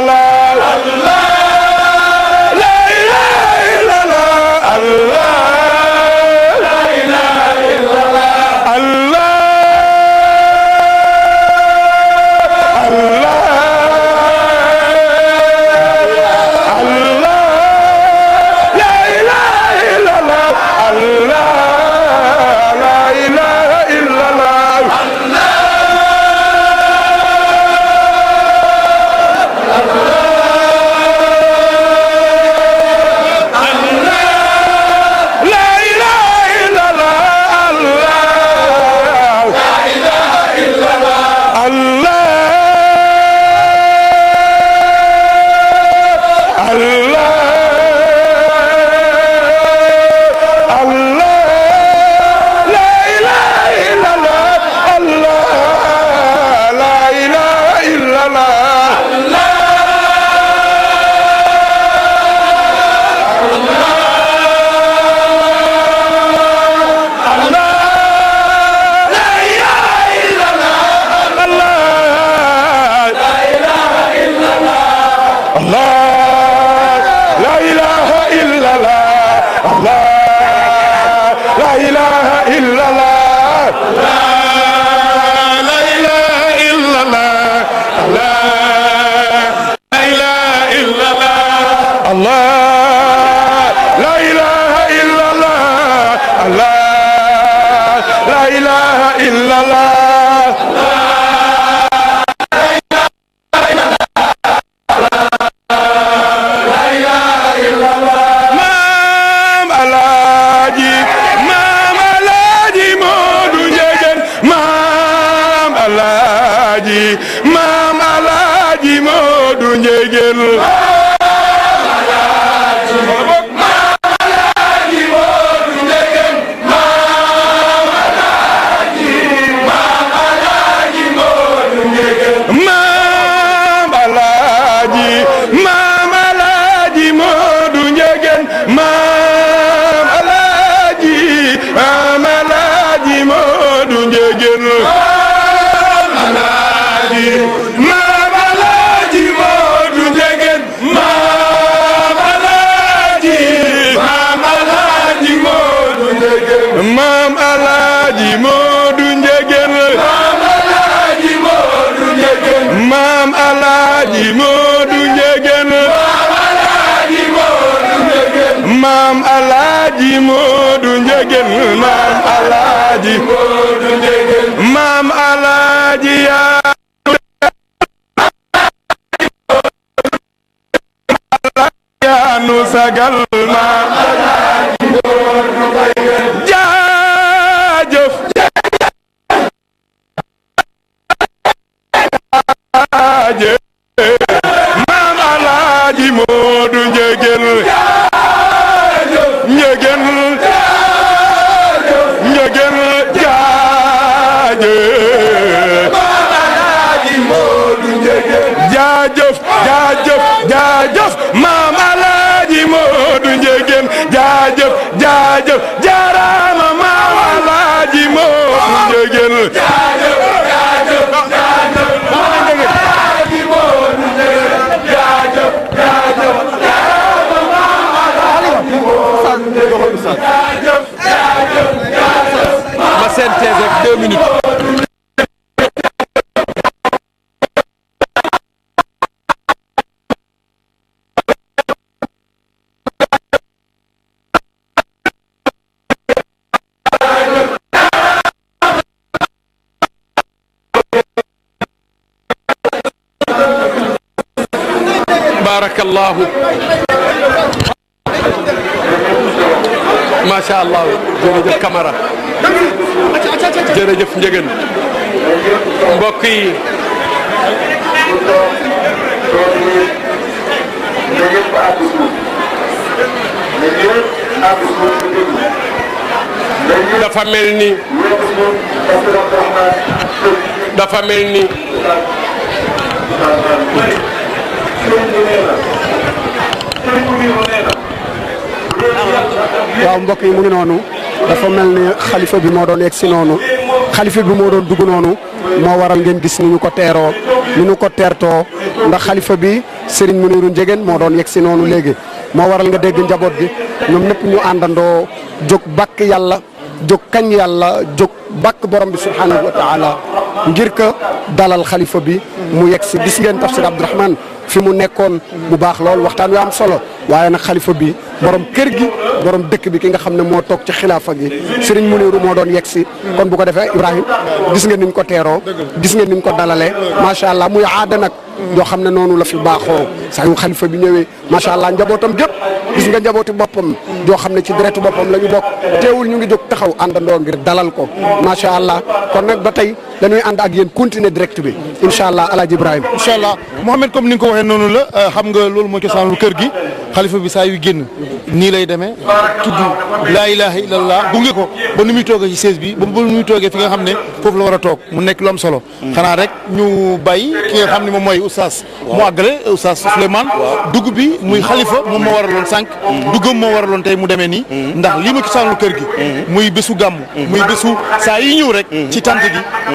لا إله إلا الله الله لا إله إلا الله الله لا إله إلا الله الله لا إله إلا الله الله ma synthèse rek 2 minutes. barakallahu macha allah jërëjëf Camara jërëjëf Ndiéguène mbokk yi dafa mel ni waaw mbokk yi mu ngi noonu dafa mel ni xalifa bi moo doon egg si noonu xalifa bi moo doon dugg noonu moo waral ngeen gis ni ñu ko teeroo ni ñu ko teertoo ndax xalifa bi Serigne Mounirou Ndiéguène moo doon yegg si noonu léegi moo waral nga dégg njaboot gi ñoom ñëpp ñu àndandoo jóg bàkk yàlla jóg kañ yàlla jóg bàkk borom bi subhanahu wa taala ngir que dalal xalifa bi mu yegg si gis ngeen tafsir Abdourahmane fi mu nekkoon bu baax lool waxtaan wi am solo waaye nag xalifa bi borom kër gi borom dëkk bi ki nga xam ne moo toog ci xilaafa gi Serigne Mounirou moo doon yegg si kon bu ko defee Ibrahim gis ngeen niñ ko teeroo gis ngeen niñ ko dalalee macha allah muy aada nag yoo xam ne noonu la fi baaxoo saa yu xalifa bi ñëwee macha allah njabootam gépp gis nga njabooti boppam joo xam ne ci deretu boppam la ñu bokk teewul ñu ngi jóg taxaw àndandoo ngir dalal ko macha allah kon nag ba tey dañuy ànd ak yéen continuer direct bi incha allah alaaji Ibrahima. incha allah Mouhamed comme ni nga ko waxee noonu la xam nga loolu mooy cosaanul kër gi xalifa bi saa yu génn nii lay demee tudd laa ilaha illallah gunge ko ba nu muy toogee ci siège bi ba nu muy toogee fi nga xam ne foofu la war a toog mu nekk lu am solo. xanaa rek ñu bàyyi ki nga xam ne moom mooy oustaz mu àggale oustaz Souleymane dugg bi muy xalifa moom moo waraloon sànq duggam moo waraloon tey mu demee nii ndax lii ma cosaanul kër gi muy bésu gàmm muy bésu saa yi ñëw rek ci tant gi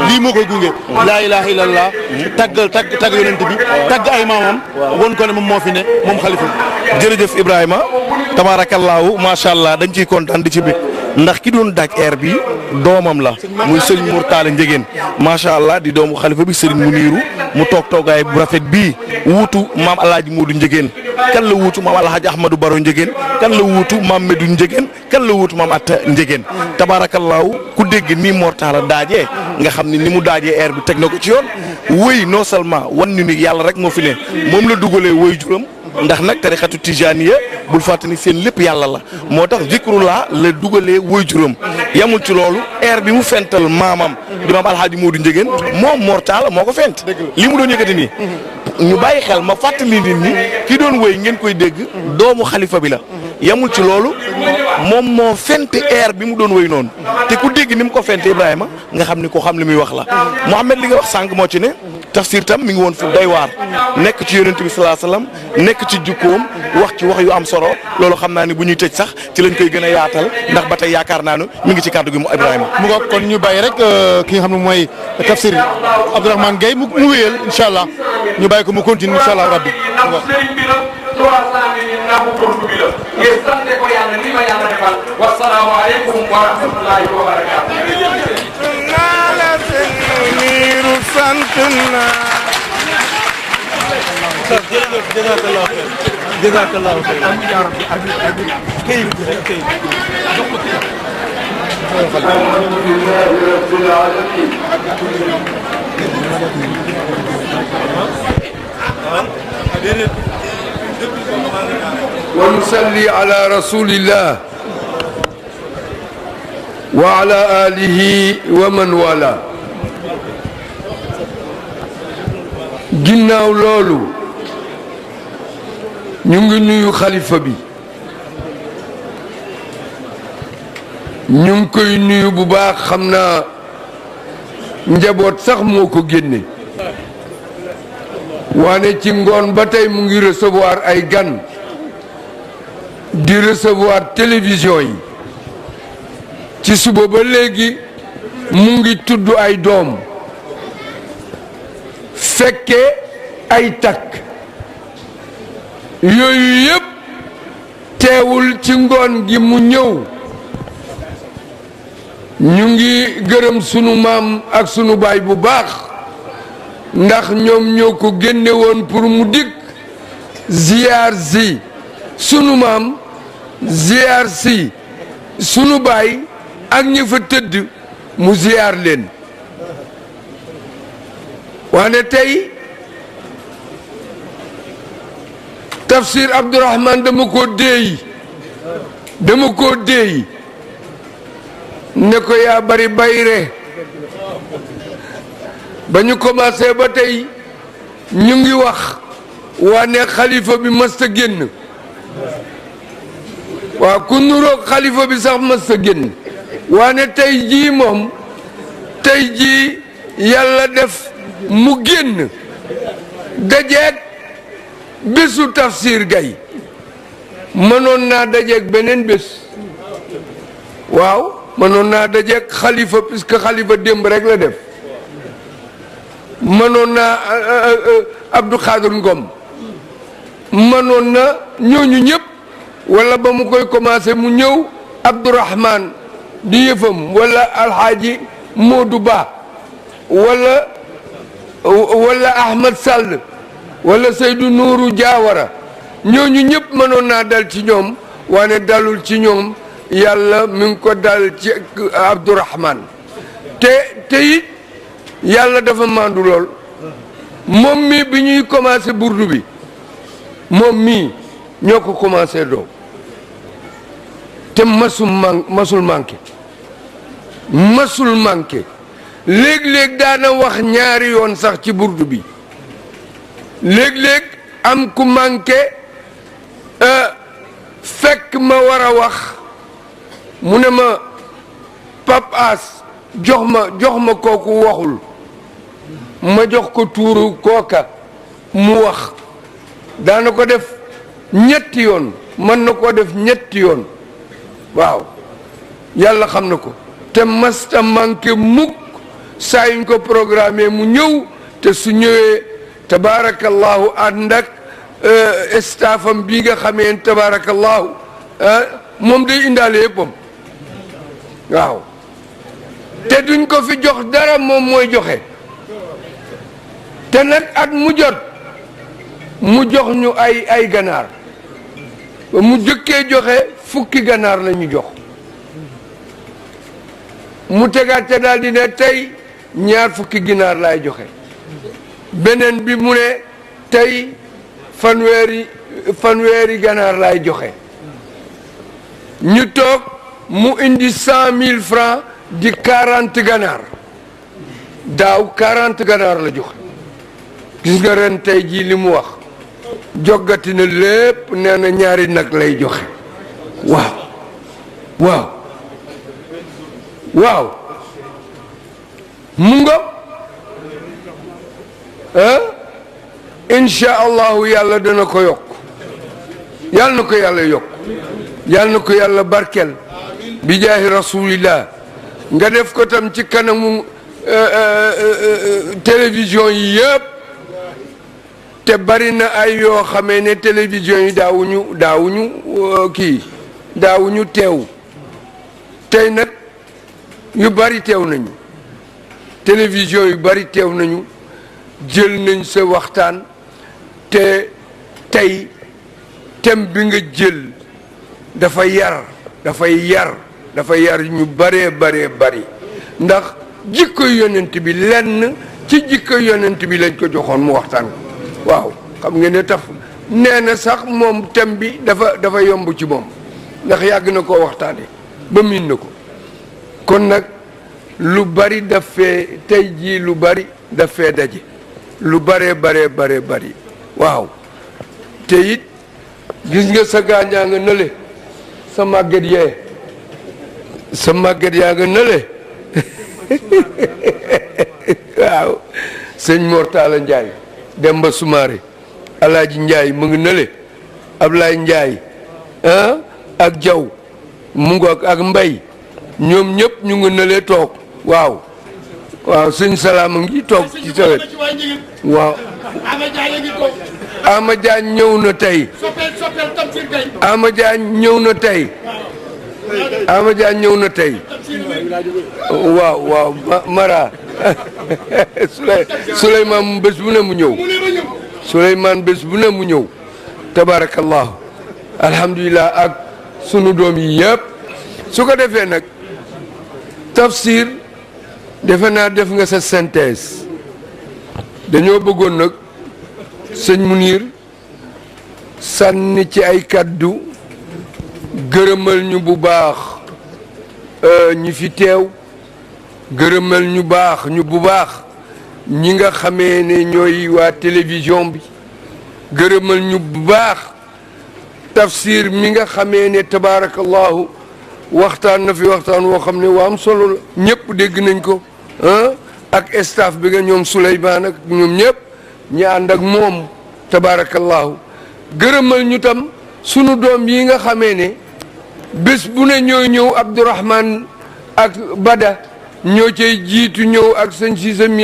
lii moo koy gunge laa ilaha illallah tagg yonent bi tagg ay maamam won ko ne moom moo fi ne moom xalifa bi. jërëjëf Ibrahima tabaarakallaahu macha allah dañ ciy kontaan di ci bég ndax ki doon daaj air bi doomam la muy Serigne Mourtala Ndiéguène macha allah di doomu xalifa bi Serigne Mounirou mu toog toogaay bu rafet bii wuutu maam El Hadj Modou Ndiéguène kan la wuutu maam El Hadj Ahmadou Baro Ndiéguène kan la wuutu maam Medou Ndiéguène kan la wuutu maam Atta Ndiéguène tabaarakallaahu ku dégg ni Mourtala daajee nga xam ne ni mu daajee air bi teg na ko ci yoon wëy non seulement wan ñu ni yàlla rek moo fi ne moom la dugalee wëy juram. ndax nag tarixatu tijaaniya bul fàttali seen lépp yàlla la moo tax zikrullah la dugalee woy juróom yamul ci loolu air bi mu fental maamam di maam alhaaji Modou Ndiéguène moom Mourtala moo ko fent li mu doon yëkkati nii ñu bàyyi xel ma fàttali nit ñi ki doon woy ngeen koy dégg doomu xalifa bi la yamul ci loolu moom moo fent air bi mu doon woy noonu te ku dégg ni mu ko fent Ibrahima nga xam ni ko xam li muy wax la Mouhamed li nga wax sànq moo ci ne tafsir tam mi ngi woon fu doy waar nekk ci yonent bi salaa salaam nekk ci jukkoom wax ci wax yu am solo loolu xam naa ni bu ñuy tëj sax ci lañ koy gën a yaatal ndax ba tey yaakaar naa ne mi ngi ci kàddu gi mu Ibrahima. mu ngoog kon ñu bàyyi rek ki nga xam ne mooy tafsir Abdourahmane Gaye mu wéyal incha allah ñu bàyyi ko mu continue incha allah rabbi. ونصلي على رسول الله وعلى آله ومن والاه ginnaaw loolu ñu ngi nuyu xalifa bi ñu ngi koy nuyu bu baax xam naa njaboot sax moo ko génne waane ci ngoon ba tey mu ngi recevoir ay gan di recevoir télévision yi ci suba ba léegi mu ngi tudd ay doom fekke ay takk yooyu yëpp teewul ci ngoon gi mu ñëw ñu ngi gërëm sunu maam ak sunu baay bu baax ndax ñoom ñoo ko génne woon pour mu dikk ziyaar si sunu maam ziyaar si sunu baay ak ñi fa tëdd mu ziyaar leen waane tey tafsir Abdourahmane dama ko déey ne ko yaa bari bayre ba ñu commencé ba tey ñu ngi wax waane xalifa bi mësta génn waaw ku nuroog xalifa bi sax mas sa génn waane tey jii moom tey jii yàlla def mu génn dajeeg bésu tafsir gay mënoon naa dajeeg beneen bés waaw mënoon naa dajeeg xalifa puisque xalifa démb rek la def mënoon naa Abdou Khadir Ngom mënoon na ñooñu ñëpp wala ba mu koy commencé mu ñëw Abdourahman di yëfam wala Alhaaji Modou Ba wala Ahmad Sall wala Seydou Nourou Diawara ñooñu ñëpp mënoon naa dal ci ñoom waane dalul ci ñoom yàlla mi ngi ko dal ci Abdourahman te it yàlla dafa mandu lool moom mi bi ñuy commencé burdu bi moom mii ñoo ko commencé doo te masul manqué léeg-léeg daana wax ñaari yoon sax ci burdu bi léeg-léeg am ku manqué fekk ma war a wax mu ne ma Pape As jox ma kooku waxul ma jox ko tuuru kooka mu wax daana ko def ñetti yoon mën na koo def ñetti yoon waaw yàlla xam na ko te masta manqué mukk saa yuñ ko programmé mu ñëw te su ñëwee tabaarakallahu ànd ak staffam bii nga xamee tabaarakallahu moom day indaale yëppam waaw te duñ ko fi jox dara moom mooy joxe te nag at mu jot mu jox ñu ay ganaar mu jëkkee joxe fukki ganaar la ñu jox mu tegaat ca daal di ne tey ñaar fukki ginaar laay joxe beneen bi mu ne tey fanweeri ganaar laay joxe ñu toog mu indi 100 000 francs di 40 ganaar daaw 40 ganaar la joxe gis nga ren tey jii li mu wax joggati na lépp nee na ñaari nag lay joxe waaw mu nga insha allahu yàlla dana ko yokk yàlla na ko yàlla yokk yàlla na ko yàlla barkel bi jaahi rasulillah nga def ko tam ci kanamu télévision yi yëpp te bari na ay yoo xamee ne télévision yi daawuñu teew tey nag yu bari teew nañu télévision yu bari teew nañu jël nañ sa waxtaan te tey thème bi nga jël dafa yar ñu bëree bari ndax jikko yonent bi lenn ci jikko yonent bi lañ ko joxoon mu waxtaan ko waaw xam nga ne taf nee na sax moom thème bi dafa yomb ci moom ndax yàgg na koo waxtaane ba miin na ko kon nag lu bari daf fee tey jii lu bari daf fee daje lu bari waaw te it gis nga sa gaañaa nga nële sa màgget yaa nga nële waaw sëñ Mortala Njaay Demba Sumaare Alaaji Njaay mu ngi nële Ablaay Njaay ak Jaw mu ngoog ak Mbay ñoom ñëpp ñu ngi nële toog waaw sëñ Salaam a ngi toog ci tawet waaw Ama Jaañ ñëw na tey Ama Jaañ ñëw na tey waaw Mara Souleymane bés bu ne mu ñëw tabarakallahu alhamdulilah ak sunu doom yi yëpp su ko defee nag tafsir defe naa def nga sa synthèse dañoo bëggoon nag sëñ Munir sànni ci ay kaddu gërëmal ñu bu baax ñi fi teew gërëmal ñu bu baax ñi nga xamee ne ñooy waa télévision bi gërëmal ñu bu baax tafsir mi nga xamee ne tabaarakallahu waxtaan na fi waxtaan woo xam ne waa am solo la ñëpp dégg nañ ko ak staff bi nga ñoom Souleymane ak ñoom ñëpp ñi ànd ak moom tabaarakallahu gërëmal ñu tam sunu doom yi nga xamee ne bés bu ne ñooy ñëw Abdourahman ak Bada ñoo cay jiitu ñëw ak sëñ Cissé mi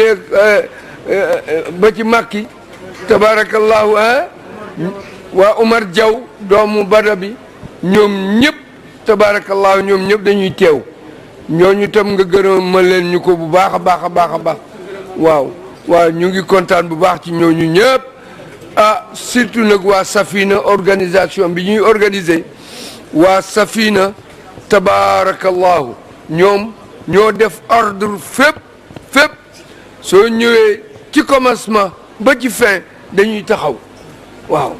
ba ci Makki tabaarakallahu waa Umar Diaw doomu Bada bi ñoom ñëpp tabaarakallahu ñoom ñëpp dañuy teew ñooñu tam nga gërëmal leen ñu ko bu baax a baax a baax a baax waaw ñu ngi kontaan bu baax ci ñooñu ñëpp surtout nag waa Safina organisation bi ñuy organiser waa Safina tabaarakallahu ñoom ñoo def ordre fépp soo ñëwee ci commencement ba ci fin dañuy taxaw waaw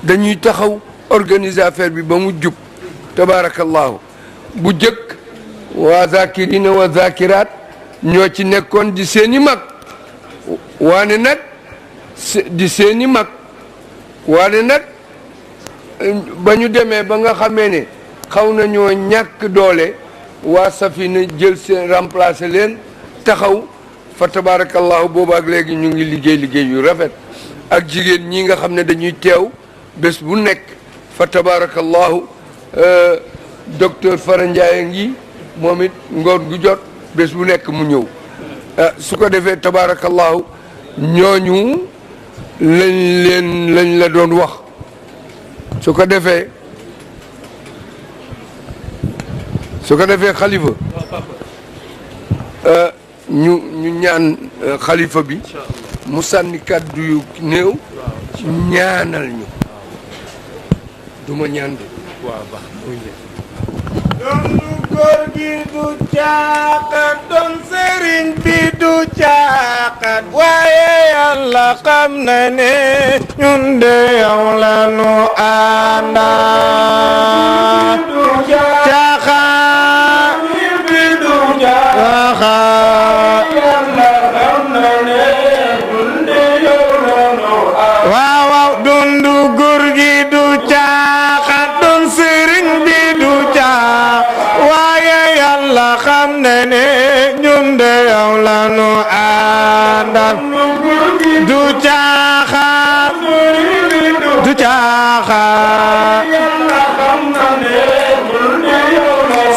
dañuy taxaw organiser affaire bi ba mu jub tabaarakallahu bu jëkk waa zakirina wa zakirat ñoo ci nekkoon di seeni mag waane nag di seeni mag waane nag ba ñu demee ba nga xamee ne xaw nañoo ñàkk doole waa Safina jël seen remplacer leen taxaw fa tabarakallahu boobaak léegi ñu ngi liggéey yu rafet ak jigéen ñi nga xam ne dañuy teew bés bu nekk fa tabarakallahu docteur Fara Ndiaye ngi moom it ngoon gu jot bés bu nekk mu ñëw su ko defee tabarakallahu ñooñu lañ la doon wax su ko defee xalifa ñu ñaan xalifa bi mu sànni kàddu yu néew ñaanal ñu duma ñaan de waaw baax doon góor gi du caaxaan doon sëriñ bi du caaxaan waaye yàlla xam na ne ñun de yow la nu àndal caaxaan bi du caaxaan yàlla xam na ne ñun de yow la nu àndal waaw dundu góor gi du caaxaan doon sëriñ bi du caaxaan waaye yàlla xam na ne ñun de yow la nu àndal du caaxaan du caaxaan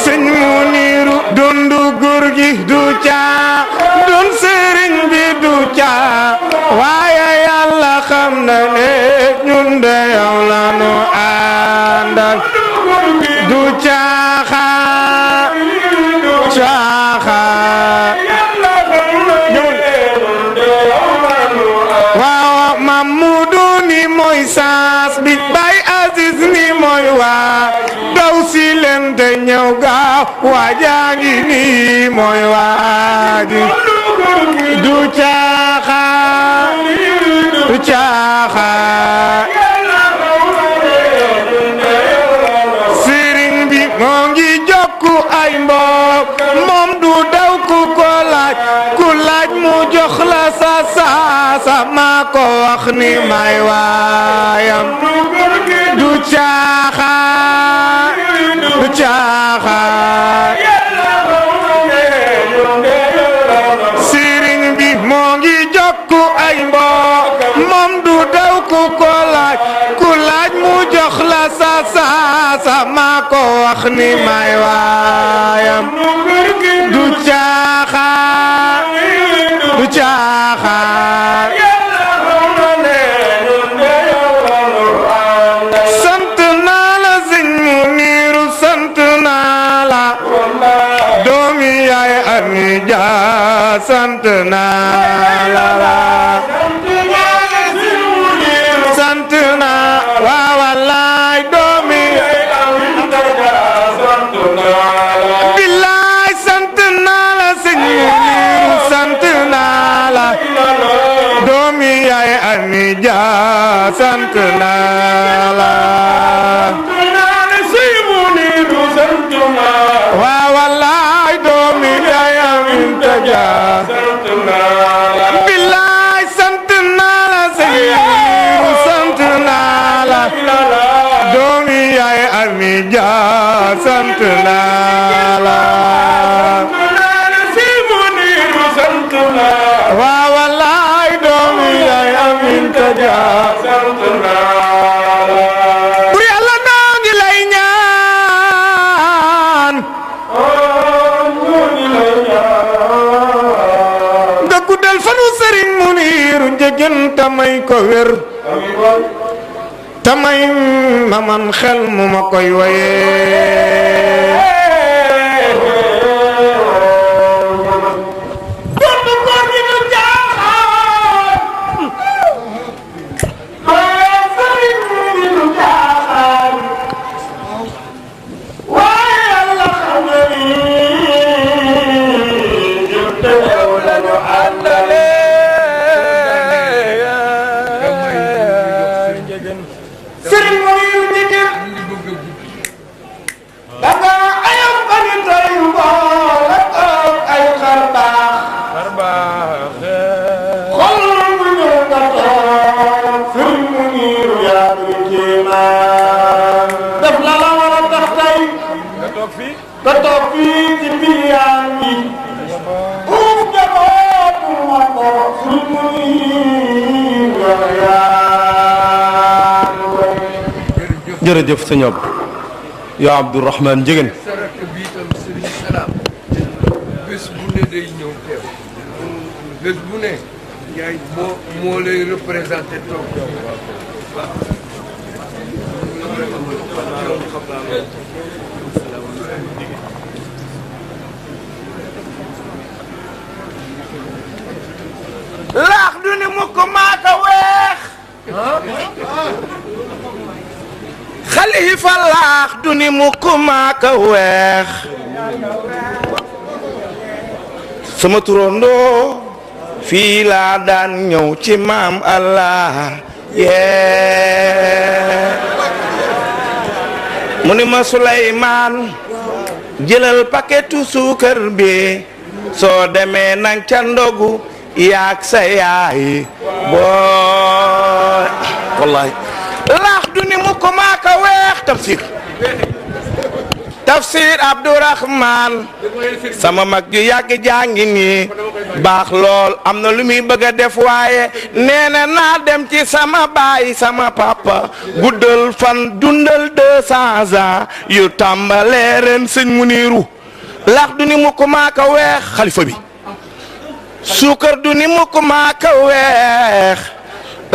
sëñ Muniru dundu góor gi du caaxaan doon sëriñ bi du caaxaan waaye yàlla xam na ne ñun de yow la nu àndal du caaxaan caaxaan waaw Mamudu ni mooy saas bi Baay Aziz ni mooy waa daw si leen te ñëw gaaw waa jaangi ni mooy waa ji du caaxaan du caaxaan sëriñ bi moo ngi jokku ay mbokk moom du daw ku ko laaj ku laaj mu jox la sa saasa maa ko wax ni may waayam du caaxaan du caaxaan sëriñ bi moo ngi jokku ay mbokk moom du daw ku ko laaj ku laaj mu jox la sa saasa maa ko wax ni may waayam du caaxaan du caaxaan sant naa la sëñ Muniru sant naa la doomi yaay Ami Dia sant naa la sant naa waaw wallaay doomi billaay sant naa la sëñ Muniru sant naa la doomi yaay Ami Dia sant naa la waaw wallaay doomi yaay Ami Dia billaay sant naa la sëñ Muniru sant naa la doomi mi ja sant naa la si Muniru sant naa waaw wallaay doomi yaay Aminta ja sant naa la bur Yàlla noo ngi lay ñaan nga guddal fanu Sëriñ Muniru Njëgeen tamay ko wér tamay ma man xel mu ma koy waye dondu góor gi du jaaxaan waaye sëriñ bi du jaaxaan waaye Yàlla xam na ni ñun teew lañu àndale Sëriñ Muniru Njëgeen danga ayam bani tey mboole toog ay xar baax xol bu ñëw nga toog Sëriñ Muniru yaa ngi kéemaan def la la war a tax tey nga toog fii ci piliyaan bi uuf jabootu ma ko Sëriñ Muniru yaa jërëjëf sëñ Abdou yaa Abdourahmane Njëgeen saraka bi itam Sëriñ Salaam bés bu ne day ñëw teew bés bu ne yaay moo lay représenté toog laax du ni mukk maaka weex xalifa laax du ni mukk maaka weex sama turandoo fii laa daan ñëw ci maam Allah yee mu ni ma Suleymaan jëlal paquetu suukar bi soo demee nang ca ndogu yaak sa yaay boo wallahi laax du ni mukk maaka weex tafsir Abdourahmane sama mag ju yàgg jàngi nii baax lool am na lu muy bëgg a def waaye nee na naa dem ci sama baay sama papa guddal fan dundal 200 ans yu tàmbalee ren sëñ Muniru laax du ni mukk maaka weex xalifa bi suukar du ni mukk maaka weex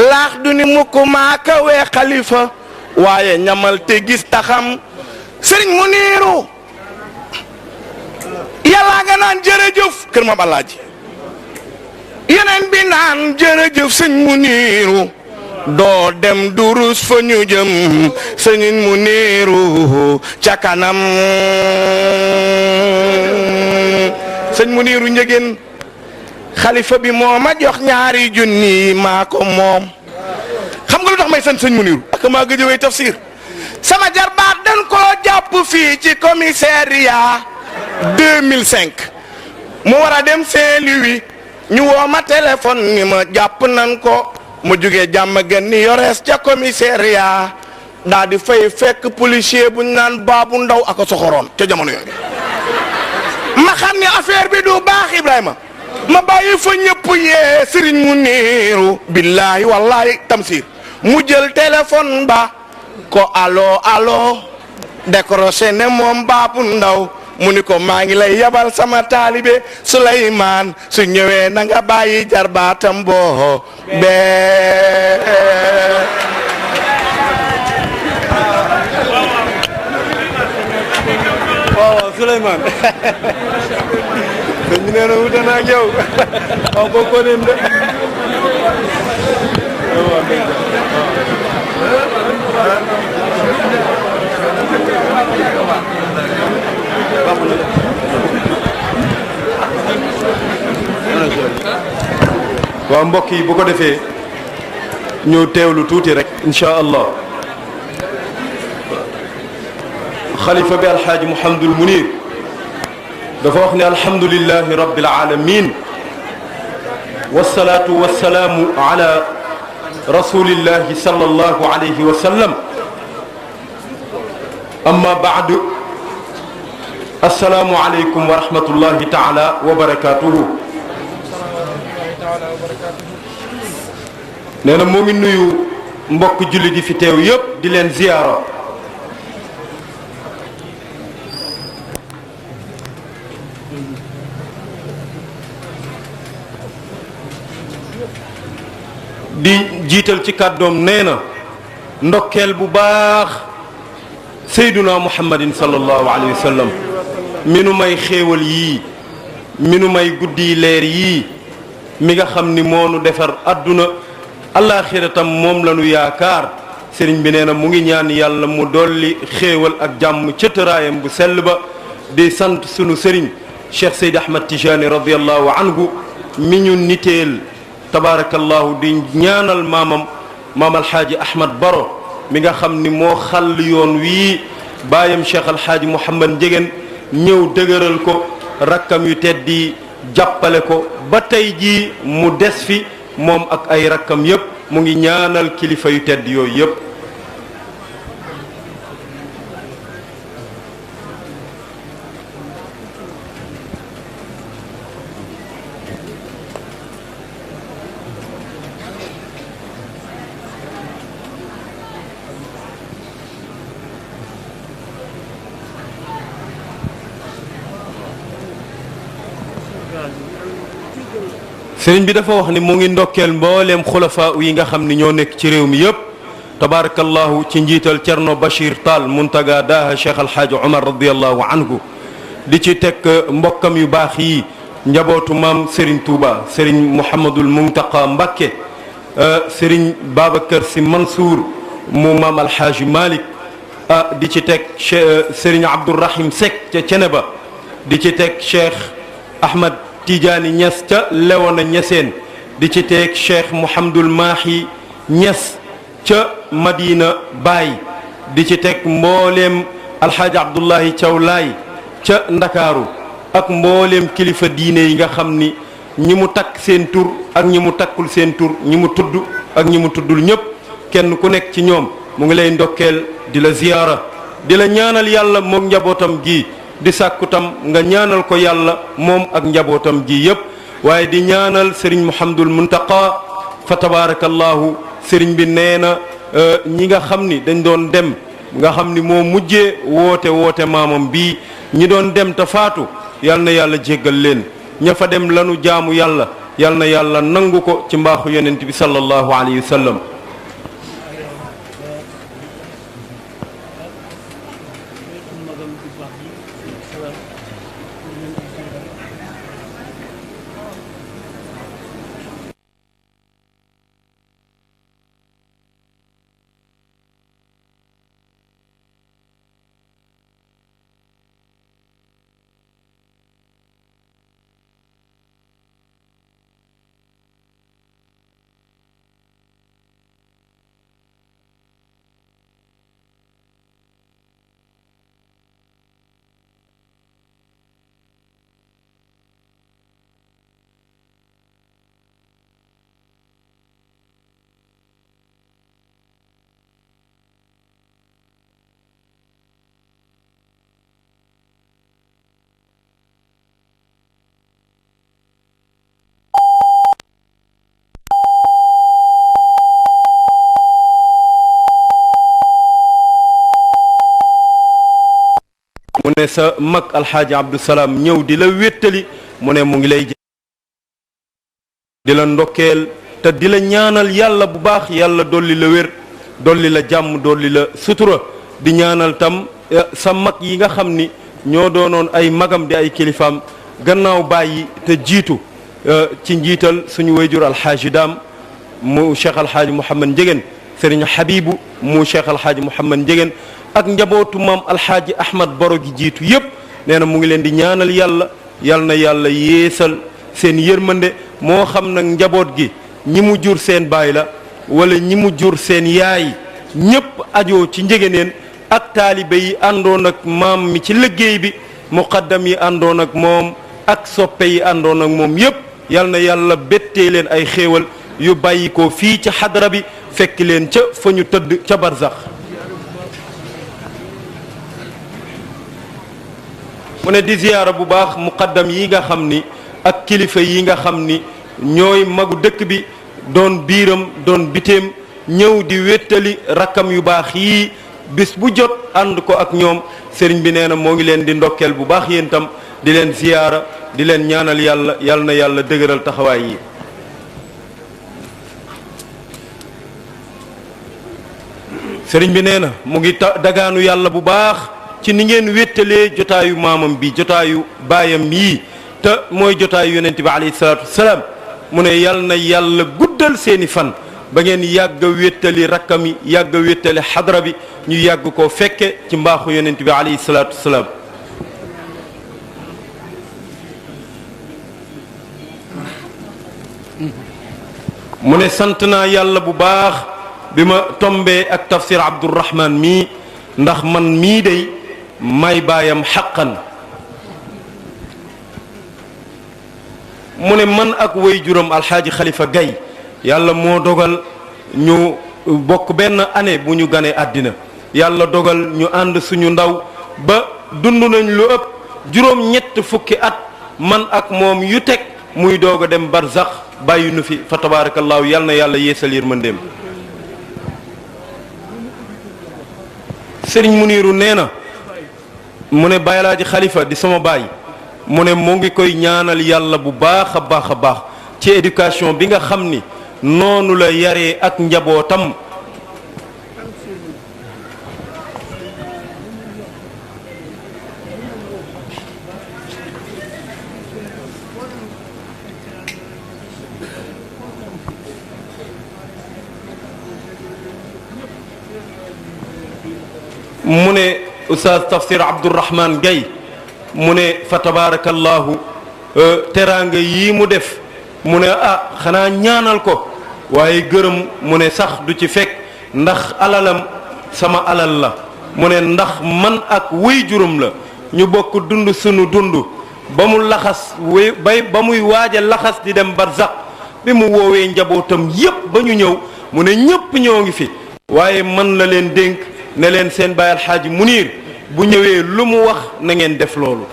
laax du ni mukk maaka weex xalifa waaye ñamal te gis taxam sëriñ Muniru yàlla nga naan jërëjëf kër ma balaaji yeneen bi naan jërëjëf sëñ Muniru doo dem durus fa ñu jëm sëñ Muniru ca kanam sëñ Muniru Njëgeen xalifa bi moo ma jox ñaari junni maa ko moom xam nga lu tax may sant sëñ Muniru ak maa gëj a wéy tafsir sama jarbaat dañ koo jàpp fii ci commissariat 2005 mu war a dem Saint-Louis ñu woo ma téléphone ni ma jàpp nañ ko mu jugee jàmm gën ni yores ca commissariat daa di fay fekk policier bu ñu naan Baabu Ndaw ak a soxoroon ca jamono yooyu ma xam ne affaire bi du baax Ibrahima ma bàyyi fa ñëpp yee sëriñ Muniru billahi wallahi tamsir mu jël téléphone ba ko allo allo décroché ne moom Baabu Ndaw mu ni ko maa ngi lay yabal sama taalibe Suleymaan su ñëwee na nga bàyyi jarbaatam boo bee waaw Souleymane sëñ bi nee na wute naa ak yow waaw boo ko dem de waaw mbokk yi bu ko defee ñu teewlu tuuti rek incha allah xalifa bi alxaaji Mouhamadul Munir dafa wax ne alhamdulilahi rabbil alamin wasalaatu wasalaamu ala rasulillahi sallallahu alayhi wa sallam amma baadu assalaamu aleykum wa rahmatullahi taala wa barakatuhu. nee na moo ngi nuyu mbokk jullit yi fi teew yépp di leen ziyaara. di jiital ci kàddoom nee na ndokkeel bu baax sayduna muhammadin sallallahu alayhi wa sallam mi nu may xéewal yii mi nu may guddi leer yii mi nga xam ni moo nu defar àdduna alaaxira tam moom la nu yaakaar sëriñ bi nee na mu ngi ñaan yàlla mu dolli xéewal ak jàmm ca tëraayam bu sell ba di sant sunu sëriñ Cheikh Seydi Ahmad Tijani radiallahu anhu mi ñu niteel tabaarakallahu di ñaanal maam alxaaji Ahmad Baro mi nga xam ni moo xàll yoon wii baayam Cheikh alxaaji Mouhamad Ndiéguène ñëw dëgëral ko rakkam yu teddi jàppale ko ba tey jii mu des fi moom ak ay rakkam yépp mu ngi ñaanal kilifa yu tedd yooyu yépp. sëriñ bi dafa wax ni mu ngi ndokkeel mbooleem xulafaa yi nga xam ni ñoo nekk ci réew mi yépp tabaarakallahu ci njiital Cerno Bachir Tall Muntaga Daha Cheikh Alxaaji Omar radiallahu anhu di ci teg mbokkam yu baax yi njabootu maam Serigne Touba Serigne Mouhamadul Muntaqa Mbakke Serigne Babacar Sy Mansour mu maam Alxaaji Malick di ci teg Serigne Abdourahim Seck ca Ceneba di ci teg Cheikh Ahmad Tijaani Ñas ca Léona Ñaseen di ci teeg Cheikh Mouhamadul Mahi Ñas ca Madina Baay di ci teg mbooleem alxaaji Abdullahi Thiaw Laay ca Ndakaaru ak mbooleem kilifa diine yi nga xam ni ñi mu takk seen tur ak ñi mu takkul seen tur ñi mu tudd ak ñi mu tuddul ñépp kenn ku nekk ci ñoom mu ngi lay ndokkeel di la ziyaara di la ñaanal yàlla moom njabootam gi di sàkku tam nga ñaanal ko yàlla moom ak njabootam gi yépp waaye di ñaanal sëriñ Mouhamadul Muntaqa fa tabaarakallahu sëriñ bi nee na ñi nga xam ni dañ doon dem nga xam ni moo mujjee woote maamam bii ñi doon dem te faatu yal na yàlla jéggal leen ña fa dem lanu jaamu yàlla yal na yàlla nangu ko ci mbaaxu yonent bi sallallahu alayhi wa sallam. mu ne sa mag alxaaji Abdou Salaam ñëw di la wéttali mu ne mu ngi lay di la ndokkeel te di la ñaanal yàlla bu baax yàlla dolli la wér dolli la jàmm dolli la sutura di ñaanal tam sa mag yi nga xam ni ñoo doonoon ay magam di ay kilifaam gannaaw bàyyi te jiitu ci njiital suñu wayjur alxaaji daam mu cheikh alxaaji Mouhamad Ndiéguène sëriñ Habibu mu cheikh alxaaji Mouhamad Ndiéguène ak njabootu maam alxaaji Ahmad Boro gi jiitu yépp nee na mu ngi leen di ñaanal yàlla yal na yàlla yeesal seen yërmande moo xam nag njaboot gi ñi mu jur seen baay la wala ñi mu jur seen yaay ñépp ajoo ci Ndiéguéneen ak taalibe yi àndoon ak maam mi ci liggéey bi muqaddam yi àndoon ak moom ak soppe yi àndoon ak moom yépp yal na yàlla bettee leen ay xéewal yu bàyyi ko fii ci xadra bi fekk leen ca fa ñu tëdd ca barzax mu ne di ziyaara bu baax muqaddam yi nga xam ni ak kilifa yi nga xam ni ñooy magu dëkk bi doon biiram doon biteem ñëw di wéttali rakkam yu baax yii bis bu jot ànd ko ak ñoom sëriñ bi nee na moo ngi leen di ndokkeel bu baax yéen tam di leen ziyaara di leen ñaanal yàlla yal na yàlla dëgëral taxawaay yi. sëriñ bi nee na mu ngi dagaanu yàlla bu baax ci ni ngeen wéttalee jotaayu maamam bi jotaayu baayam yii te mooy jotaayu yonent bi alayhi salaatu wasalaam mu ne yal na yàlla guddal seeni fan ba ngeen yàgg a wéttali rakkam yi yàgg a wéttali xadra bi ñu yàgg koo fekke ci mbaaxu yonent bi alayhi salaatu wasalaam. mu ne sant naa yàlla bu baax bi ma tombee ak tafsir Abdourahman mii ndax man mii day may baayam xaqan. mu ne man ak waajuram alxaaji Khalifa Gaye yàlla moo dogal ñu bokk benn année bu ñu ganee àddina yàlla dogal ñu ànd suñu ndaw ba dund nañ lu ëpp juróom-ñett fukki at man ak moom yu teg muy doog a dem barzax bàyyi nu fi fa tabaarakallaahu yal na yàlla yeesal yërmandeem. Sëriñ Muniiru nee na mu ne Baay Alaaji Khalifa di sama baay mu ne moo ngi koy ñaanal yàlla bu baax a baax a baax ci éducation bi nga xam ni noonu la yaree ak njabootam. mu ne Oustaz Tafsir Abdourahman Gaye mu ne fa tabarakallahu teraanga yii mu def mu ne xanaa ñaanal ko waaye gërëm mu ne sax du ci fekk ndax alalam sama alal la mu ne ndax man ak waajuram la ñu bokk dund sunu dund ba mu laxas ba muy waaja laxas di dem barzaq bi mu woowee njabootam yépp ba ñu ñëw mu ne ñépp ñoo ngi fi waaye man la leen dénk ne leen seen baay alxaaji Muniir bu ñëwee lu mu wax na ngeen def loolu.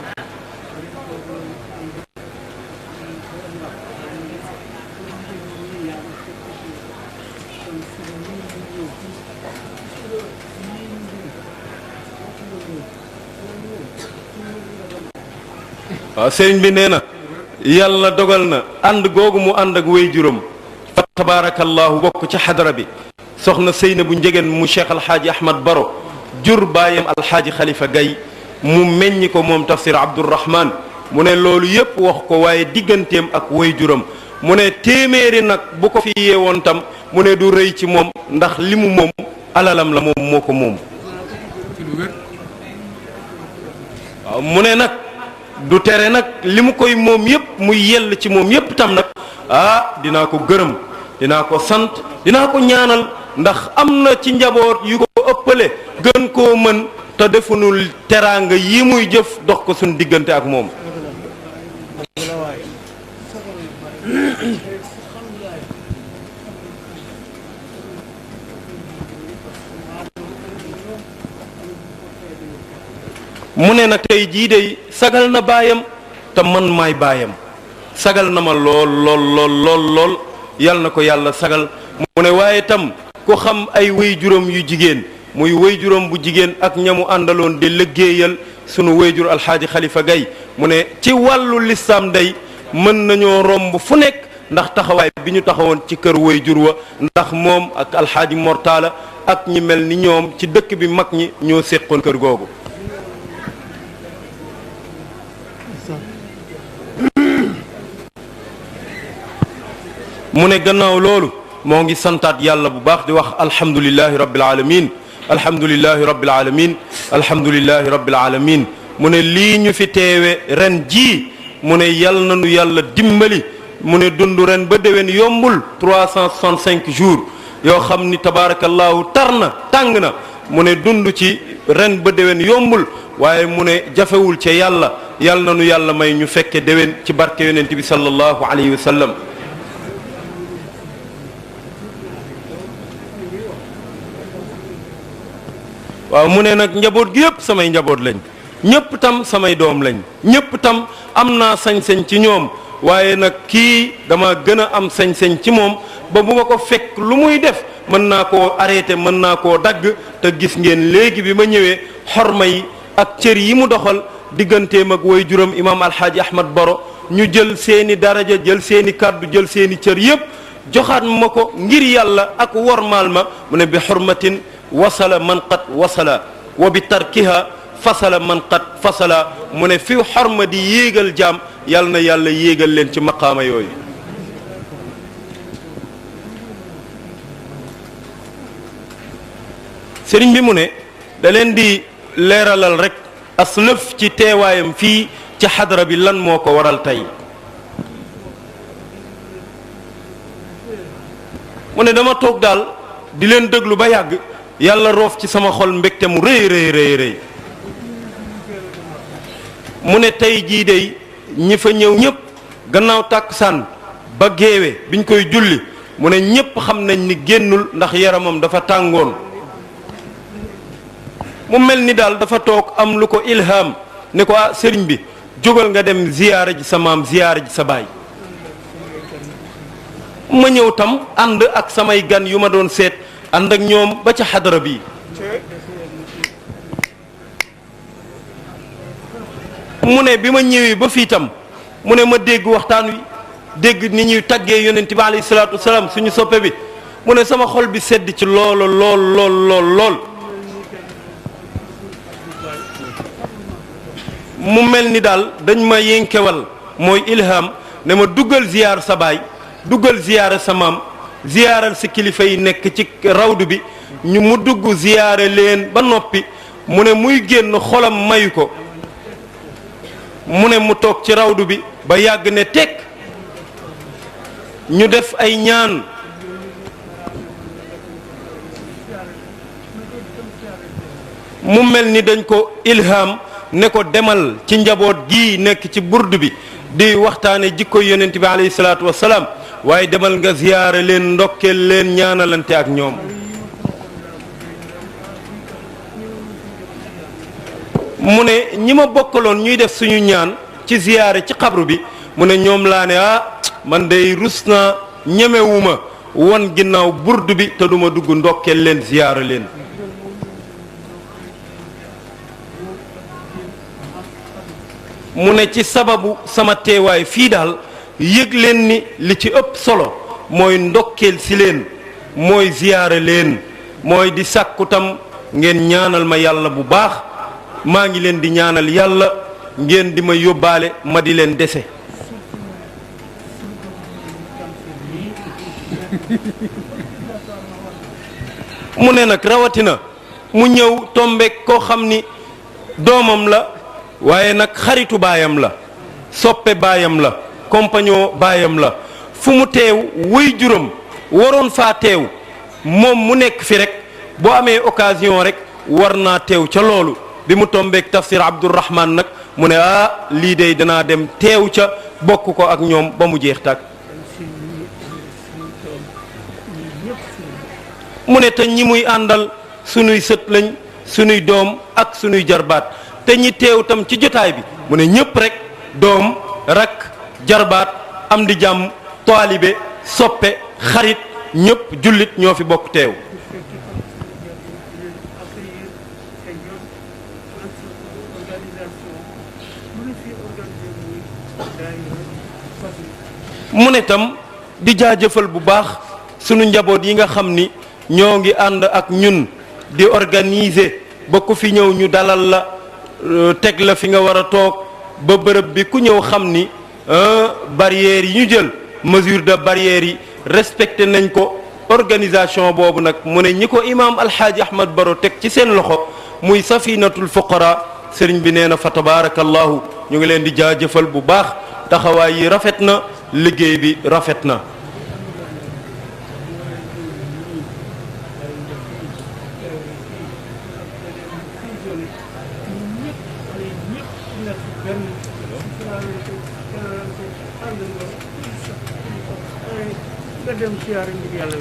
waaw sëriñ bi nee na yàlla dogal na ànd googu mu ànd ak waajuram fa tabaarakallaahu bokk ci xadara bi soxna Seyna bu njegeen mu Cheikh Alxaaji Ahmad Baro jur baayam Alxaaji Khalifa Gaye mu meññi ko moom Tafsir Abdourahman mu ne loolu yépp wax ko waaye digganteem ak waajuram mu ne téeméeri nag bu ko fi yeewoon tam mu ne du rëy ci moom ndax li mu moom alalam la moom moo ko moom. waaw mu ne nag du tere nag li mu koy moom yépp muy yell ci moom yépp tam nag dinaa ko gërëm dinaa ko sant dinaa ko ñaanal ndax am na ci njaboot yu ko ëppale gën koo mën te defunul teraanga yi muy jëf dox ko suñ diggante ak moom. mu ne nag tey jii de sagal na baayam te man maay baayam sagal na ma lool lool lool lool lool yal na ko yàlla sagal mu ne waaye tam ku xam ay waajuram yu jigéen muy waajuram bu jigéen ak ñamu àndaloon di liggéeyal sunu waajur alxaaji Khalifa Gaye mu ne ci wàllu lislaam day mën nañoo romb fu nekk ndax taxawaay bi ñu taxawoon ci kër waajur wa ndax moom ak alxaaji Mortala ak ñi mel ni ñoom ci dëkk bi mag ñi ñoo séqoon kër googu. mu ne gannaaw loolu moo ngi santaat yàlla bu baax di wax alhamdulillahi rabbil alamin alhamdulillahi rabbil alamin alhamdulillahi rabbil alamin mu ne lii ñu fi teewe ren jii mu ne yal na nu yàlla dimbali mu ne dund ren ba déwén yombul 365 jours yoo xam ni tabaarakallahu tar na tàng na mu ne dund ci ren ba déwén yombul waaye mu ne jafewul ca yàlla yal na nu yàlla may ñu fekke déwén ci barke yonent bi sallallahu alayhi wa sallam. waaw mu ne nag njaboot gi yëpp samay njaboot lañ ñëpp tam samay doom lañ ñëpp tam am naa sañ-sañ ci ñoom waaye nag kii dama gën a am sañ-sañ ci moom ba bu ma ko fekk lu muy def mën naa koo arrêté mën naa koo dagg te gis ngeen léegi bi ma ñëwee xorma yi ak cër yi mu doxal digganteem ak woy juróom imaam alxaaji ahmad baro ñu jël seeni daraja jël seeni kàddu jël seeni cër yépp joxaat ma ko ngir yàlla ak wormaal ma mu ne bi xurmatin wasala man qad wasala wa bi tarkiha fasala man qad fasala mu ne fi xorma di yéegal jaam yàlla na yàlla yéegal leen ci maqaama yooyu sëriñ bi mu ne da leen di leeralal rek aslëf ci teewaayam fii ci xadara bi lan moo ko waral tey mu ne dama toog daal di leen déglu ba yàgg yàlla roof ci sama xol mbégte mu rëy rëy rëy rëy mu ne tey jii dey ñi fa ñëw ñëpp gannaaw tàkkusaan ba géewe biñ koy julli mu ne ñëpp xam nañ ni génnul ndax yaramam dafa tàngoon mu mel ni daal dafa toog am lu ko ilham ne ko ah sëriñ bi jógal nga dem ziyaara ji sa maam ziyaara ji sa baay ma ñëw tam ànd ak samay gan yu ma doon seet ànd ak ñoom ba ca xadara bi mu ne bi ma ñëwee ba fii tam mu ne ma dégg waxtaan wi dégg ni ñuy taggee yonent bi alayhi salaatu wasalaam suñu soppe bi mu ne sama xol bi sedd ci lool lool lool lool lool mu mel ni daal dañ ma yénkewal mooy ilham ne ma duggal ziyaar sa baay duggal ziyaara sa maam ziyaaral sa kilifa yi nekk ci rawdu bi ñu mu dugg ziyaare leen ba noppi mu ne muy génn xolam mayu ko mu ne mu toog ci rawdu bi ba yàgg ne teg ñu def ay ñaan mu mel ni dañ ko ilham ne ko demal ci njaboot gii nekk ci burdu bi di waxtaane jikko yonent bi alayhi salaatu wasalaam waaye demal nga ziyaare leen ndokkeel leen ñaanalante ak ñoom mu ne ñi ma bokkaloon ñuy def suñu ñaan ci ziyaare ci xabru bi mu ne ñoom laa ne ah man day rus naa ñemewuma won ginnaaw burdu bi te duma dugg ndokkeel leen ziyaare leen mu ne ci sababu sama teewaay fii daal yëg leen ni li ci ëpp solo mooy ndokkeel si leen mooy ziyaare leen mooy di sàkku tam ngeen ñaanal ma yàlla bu baax maa ngi leen di ñaanal yàlla ngeen di ma yóbbaale ma di leen dese mu ne nag rawatina mu ñëw tombeek koo xam ni doomam la waaye nag xaritu baayam la soppe baayam la compagnon baayam la fu mu teew wuy juróom waroon faa teew moom mu nekk fi rek boo amee occasion rek war naa teew ca loolu bi mu tombeek tafsir Abdourahman nag mu ne ah lii de danaa dem teew ca bokk ko ak ñoom ba mu jeex tàkk mu ne te ñi muy àndal sunuy sët lañ sunuy doom ak sunuy jarbaat te ñi teew tam ci jotaay bi mu ne ñëpp rek doom rak jarbaat am di jàmm taalibe soppe xarit ñëpp jullit ñoo fi bokk teew mu ne tam di jaajëfal bu baax sunu njaboot yi nga xam ni ñoo ngi ànd ak ñun di organiser ba ku fi ñëw ñu dalal la teg la fi nga war a toog ba bërëb bi ku ñëw xam ni barrières yi ñu jël mesure de barrières yi respecté nañ ko organisation boobu nag mu ne ñi ko imaam alxaaji ahmad baro teg ci seen loxo muy safinatul fuqara sëriñ bi nee na fa tabaarakallahu ñu ngi leen di jaajëfal bu baax taxawaay yi rafet na liggéey bi rafet na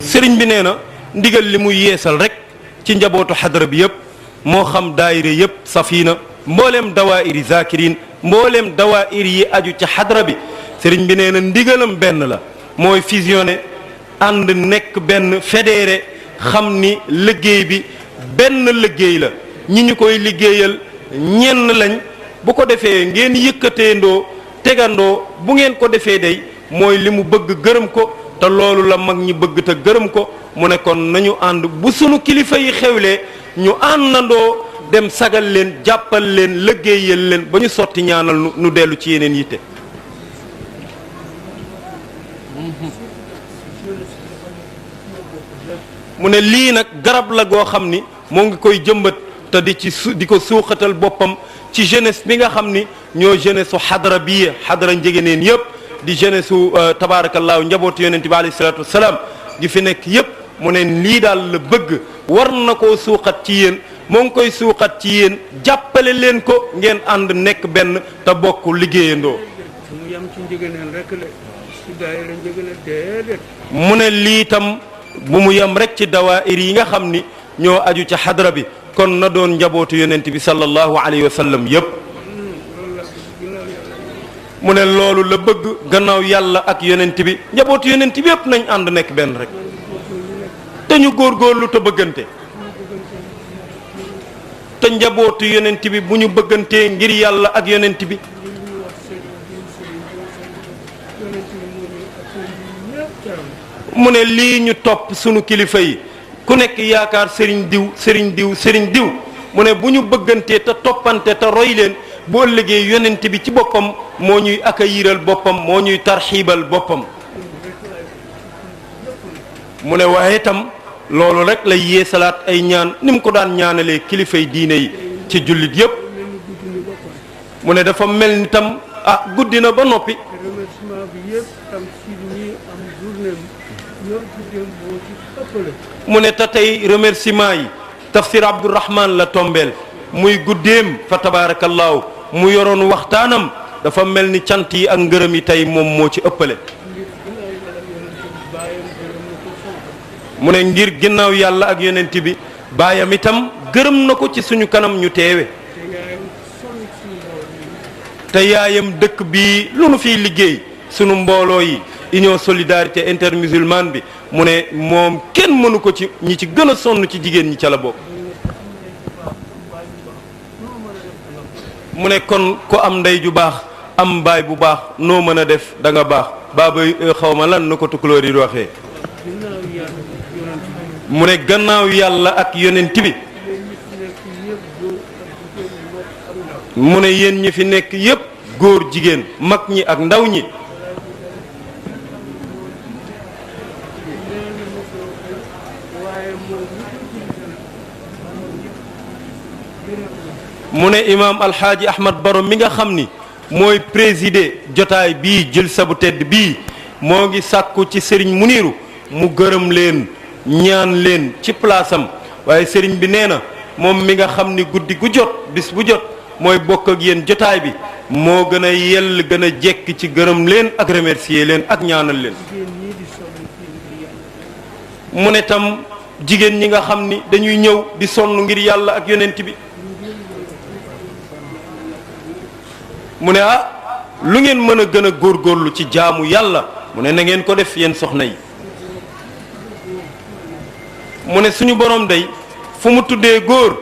sëriñ bi nee na ndigal li muy yeesal rek ci njabootu xadara bi yëpp moo xam daayire yëpp safina mbooleem dawaa'iri zakirin mbooleem dawaa'ir yi aju ci xadra bi sëriñ bi nee na ndigalam benn la mooy fusionné ànd nekk benn fédéré xam ni liggéey bi benn liggéey la ñi ñu koy liggéeyal ñenn lañ bu ko defee ngeen yëkkateendoo tegandoo bu ngeen ko defee day mooy li mu bëgg gërëm ko te loolu la mag ñi bëgg te gërëm ko mu ne kon nañu ànd bu sunu kilifa yi xewlee ñu àndandoo dem sagal leen jàppal leen liggéeyal leen ba ñu sotti ñaanal nu dellu ci yeneen yitte mu ne lii nag garab la goo xam ni moo ngi koy jëmbat te di ko suuxatal boppam ci jeunesse bi nga xam ni ñoo jeunesse su xadara bii xadara njëgëneen yëpp di jeunesse su tabaarakallaahu njabootu yonent bi alayhi salaatu wasalaam gi fi nekk yëpp mu ne lii daal la bëgg war na koo suuxat ci yéen moo ngi koy suuxat ci yéen jàppale leen ko ngeen ànd nekk benn te bokk liggéeyandoo. mu yem ci njëgëneen rek la ci daayira njëgëneen déedéet. mu ne lii tam bu mu yem rek ci dawaayir yi nga xam ni ñoo aju ci xadra bi kon na doon njabootu yonent bi sallallahu alayhi wa sallam yëpp. mu ne loolu la bëgg gannaaw yàlla ak yonent bi njabootu yonent bi yëpp nañ ànd nekk benn rek te ñu góorgóorlu te bëggante te njabootu yonent bi bu ñu bëggantee ngir yàlla ak yonent bi mu ne lii ñu topp sunu kilifa yi ku nekk yaakaar sëriñ diw sëriñ diw sëriñ diw mu ne bu ñu bëggantee te toppante te roy leen boo liggéey yonent bi ci boppam moo ñuy accueilliral boppam moo ñuy tarxiibal boppam mu ne waaye itam loolu rek lay yeesalaat ay ñaan ni mu ko daan ñaanalee kilifay diine yi ci jullit yépp mu ne dafa mel ni tam guddi na ba noppi mu ne te tey remerciement yi tafsir Abdourahman la tombeel muy guddeem fa tabaarakallaahu mu yoroon waxtaanam dafa mel ni cant yi ak ngërëm yi tey moom moo ci ëppale mu ne ngir ginnaaw yàlla ak yonent bi baayam itam gërëm na ko ci suñu kanam ñu teewe te yaayam dëkk bi lu nu fiy liggéey sunu mbooloo yi union solidarité intermusulmane bi mu ne moom kenn mënu ko ci ñi ci gën a sonn ci jigéen ñi ca la bokk mu ne kon ku am ndey ju baax am baay bu baax noo mën a def da nga baax baaba xaw ma lan na ko tukulóor yi waxee mu ne gannaaw yàlla ak yonent bi mu ne yéen ñi fi nekk yépp góor jigéen mag ñi ak ndaw ñi mu ne imaam alxaaji ahmad baro mi nga xam ni mooy présider jotaay bii jël sabu tedd bii moo ngi sàkku ci sëriñ Muniiru mu gërëm leen ñaan leen ci palaasam waaye sëriñ bi nee na moom mi nga xam ni guddi gu jot bis bu jot mooy bokk ak yéen jotaay bi moo gën a yell gën a jekk ci gërëm leen ak remercier leen ak ñaanal leen mu ne tam jigéen ñi nga xam ni dañuy ñëw di sonn ngir yàlla ak yonent bi mu ne lu ngeen mën a gën a góorgóorlu ci jaamu yàlla mu ne na ngeen ko def yéen soxna yi mu ne suñu borom day fu mu tuddee góor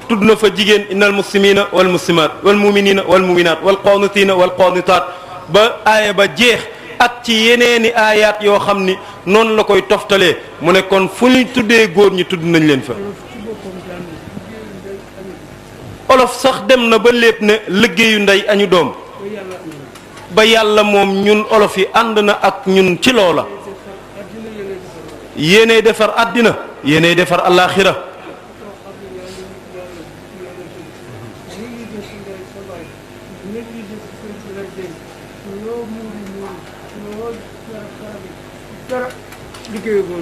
tudd na fa jigéen innal muslimina wal muslimat wal muminina wal muminat wal qanitina wal qanitat ba aaya ba jeex ak ci yeneeni aayaat yoo xam ni noonu la koy toftalee mu ne kon fu ñu tuddee góor ñi tudd nañ leen fa olof sax dem na ba lépp ne liggéeyu ndey añu doom ba yàlla moom ñun olof yi ànd na ak ñun ci loola yéenay defar àddina yéenay defar alaaxira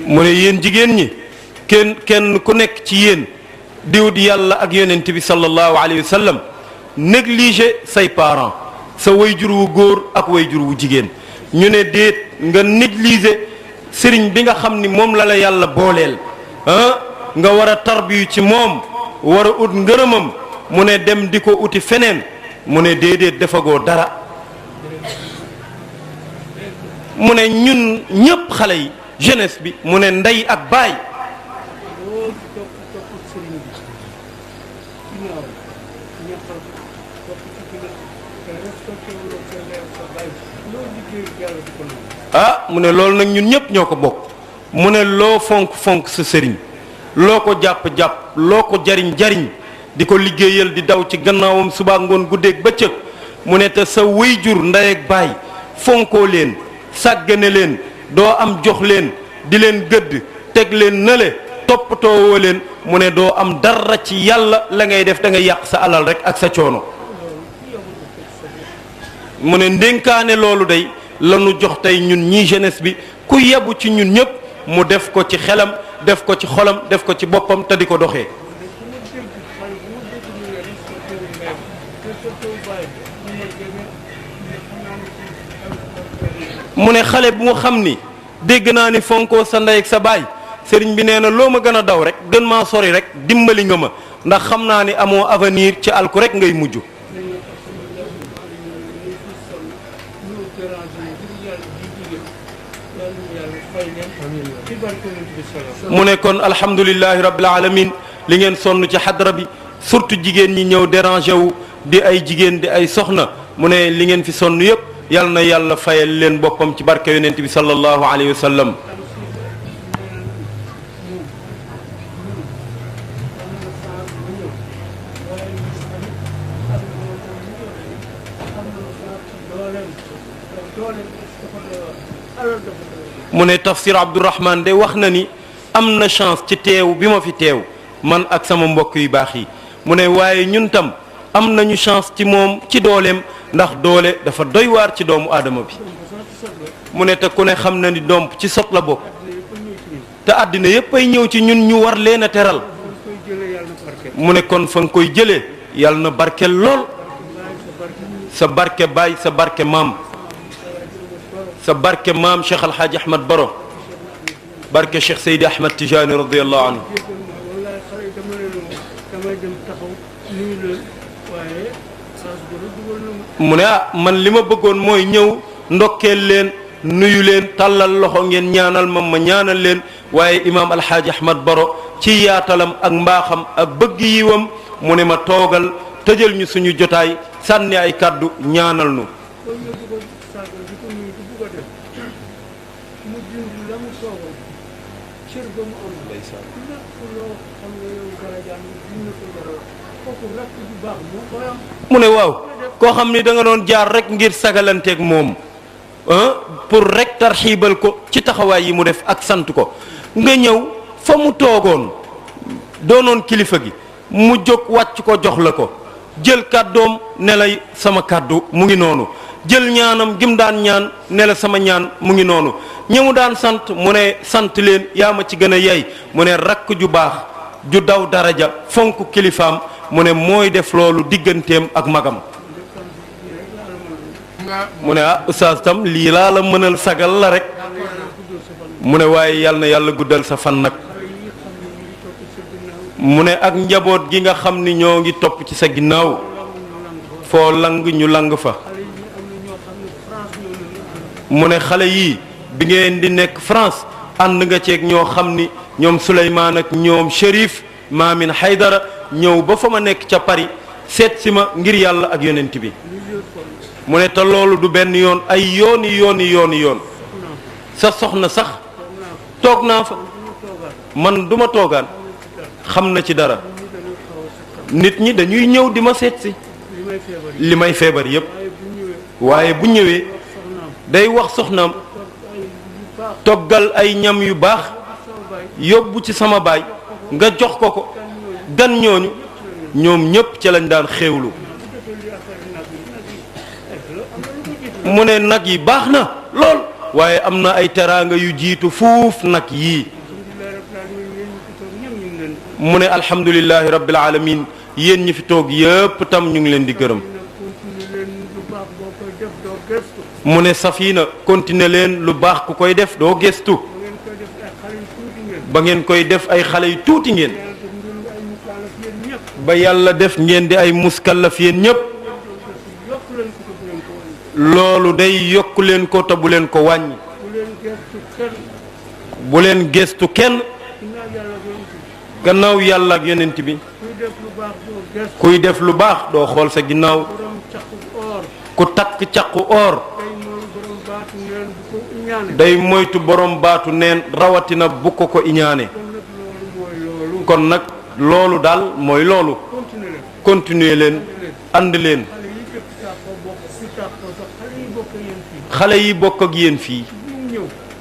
mu ne yéen jigéen ñi kenn ku nekk ci yéen diwut yàlla ak yonent bi sallallahu alayhi wa sallam négliger say parents sa wayjur wu góor ak wayjur wu jigéen ñu ne déet nga négliger sëriñ bi nga xam ni moom la la yàlla booleel nga war a tarbiyu ci moom war a ut ngërëmam mu ne dem di ko uti feneen mu ne déedéet defagoo dara mu ne ñun ñëpp xale yi jeunesse bi mu ne ndey ak baay mu ne loolu nag ñun ñëpp ñoo ko bokk mu ne loo fonk sa sëriñ loo ko jàpp-jàpp loo ko jariñ di ko liggéeyal di daw ci gannaawam suba ngoon guddeeg bëccëg mu ne te sa wayjur ndey ak baay fonkoo leen sàggane leen doo am jox leen di leen gëdd teg leen nële toppatoowoo leen mu ne doo am dara ci yàlla la ngay def da ngay yàq sa alal rek ak sa coono mu ne ndénkaane loolu day lanu jox tey ñun ñii jeunesse bi ku yebu ci ñun ñëpp mu def ko ci xelam def ko ci xolam def ko ci boppam te di ko doxee mu ne xale bu mu xam ni dégg naa ni fonkoo sa ndey ak sa baay sëriñ bi nee na loo ma gën a daw rek gën maa sori rek dimbali nga ma ndax xam naa ni amoo avenir ci alku rek ngay mujj mu ne kon alhamdulillahi rabbil alamin li ngeen sonn ci xadra bi surtout jigéen ñi ñëw dérangé wu di ay jigéen di ay soxna mu ne li ngeen fi sonn yëpp yal na yàlla fayal leen boppam ci barke yonent bi sallallahu alayhi wa sallam mu ne tafsir Abdourahman de wax na ni am na chance ci teew bi ma fi teew man ak sama mbokk yu baax yi mu ne waaye ñun tam am nañu chance ci moom ci dooleem ndax doole dafa doy waar ci doomu aadama bi mu ne te ku ne xam na ni doom ci sot la bokk te àddina yépp ay ñëw ci ñun ñu war leen a teral mu ne kon fa nga koy jëlee yàlla na barke lool sa barke baay sa barke maam sa barke maam Cheikh Al Hadj Ahmad Baro barke Cheikh Seydi Ahmad Tijani radiyallahu anhu mu ne man li ma bëggoon mooy ñëw ndokkeel leen nuyu leen tàllal loxo ngeen ñaanal ma ñaanal leen waaye imaam Al Hadj Ahmad Baro ci yaatalam ak mbaaxam ak bëgg yiwam mu ne ma toogal tëjal ñu suñu jotaay sànni ay kàddu ñaanal nu mu ne waaw koo xam ni da nga doon jaar rek ngir sagalanteeg moom pour rek tarxiibal ko ci taxawaay yi mu def ak sant ko nga ñëw fa mu toogoon doonoon kilifa gi mu jóg wàcc ko jox la ko jël kàddoom ne la sama kàddu mu ngi noonu jël ñaanam gim daan ñaan ne la sama ñaan mu ngi noonu ñëmu daan sant mu ne sant leen yaa ma ci gën a yey mu ne rakk ju baax ju daw daraja fonk kilifaam mu ne mooy def loolu digganteem ak magam mu ne oustaz tam lii laa la mënal sagal la rek mu ne waaye yàlla na yàlla guddal sa fan nag mu ne ak njaboot gi nga xam ni ñoo ngi topp ci sa ginnaaw foo lang ñu lang fa mu ne xale yii bi ngeen di nekk France ànd nga ceeg ñoo xam ni ñoom Souleymane ak ñoom Chérif Maamin Haydara ñëw ba fa ma nekk ca Paris seet si ma ngir yàlla ak yonent bi mu ne te loolu du benn yoon ay yoon sa soxna sax toog naa fa man duma toogaan xam na ci dara nit ñi dañuy ñëw di ma seet si li may feebar yépp waaye bu ñëwee day wax soxnaam toggal ay ñam yu baax yóbbu ci sama baay nga jox ko ko gan ñooñu ñoom ñépp ca lañ daan xéewlu mu ne nag yi baax na lool waaye am na ay teraanga yu jiitu fuuf nag yii mu ne alhamdulillahi rabbil alamin yéen ñi fi toog yépp tam ñu ngi leen di gërëm mu ne Safina continuer leen lu baax ku koy def doo gestu ba ngeen koy def ay xale yu tuuti ngeen ba yàlla def ngeen di ay muskallaf yéen ñëpp loolu day yokk leen ko te bu leen ko wàññi bu leen gestu kenn gannaaw yàlla ak yonent bi kuy def lu baax doo xool sa ginnaaw ku takk caqu or day moytu borom baatu neen rawatina bu ko iñaane kon nag loolu daal mooy loolu continuer leen ànd leen xale yi bokk ak yéen fii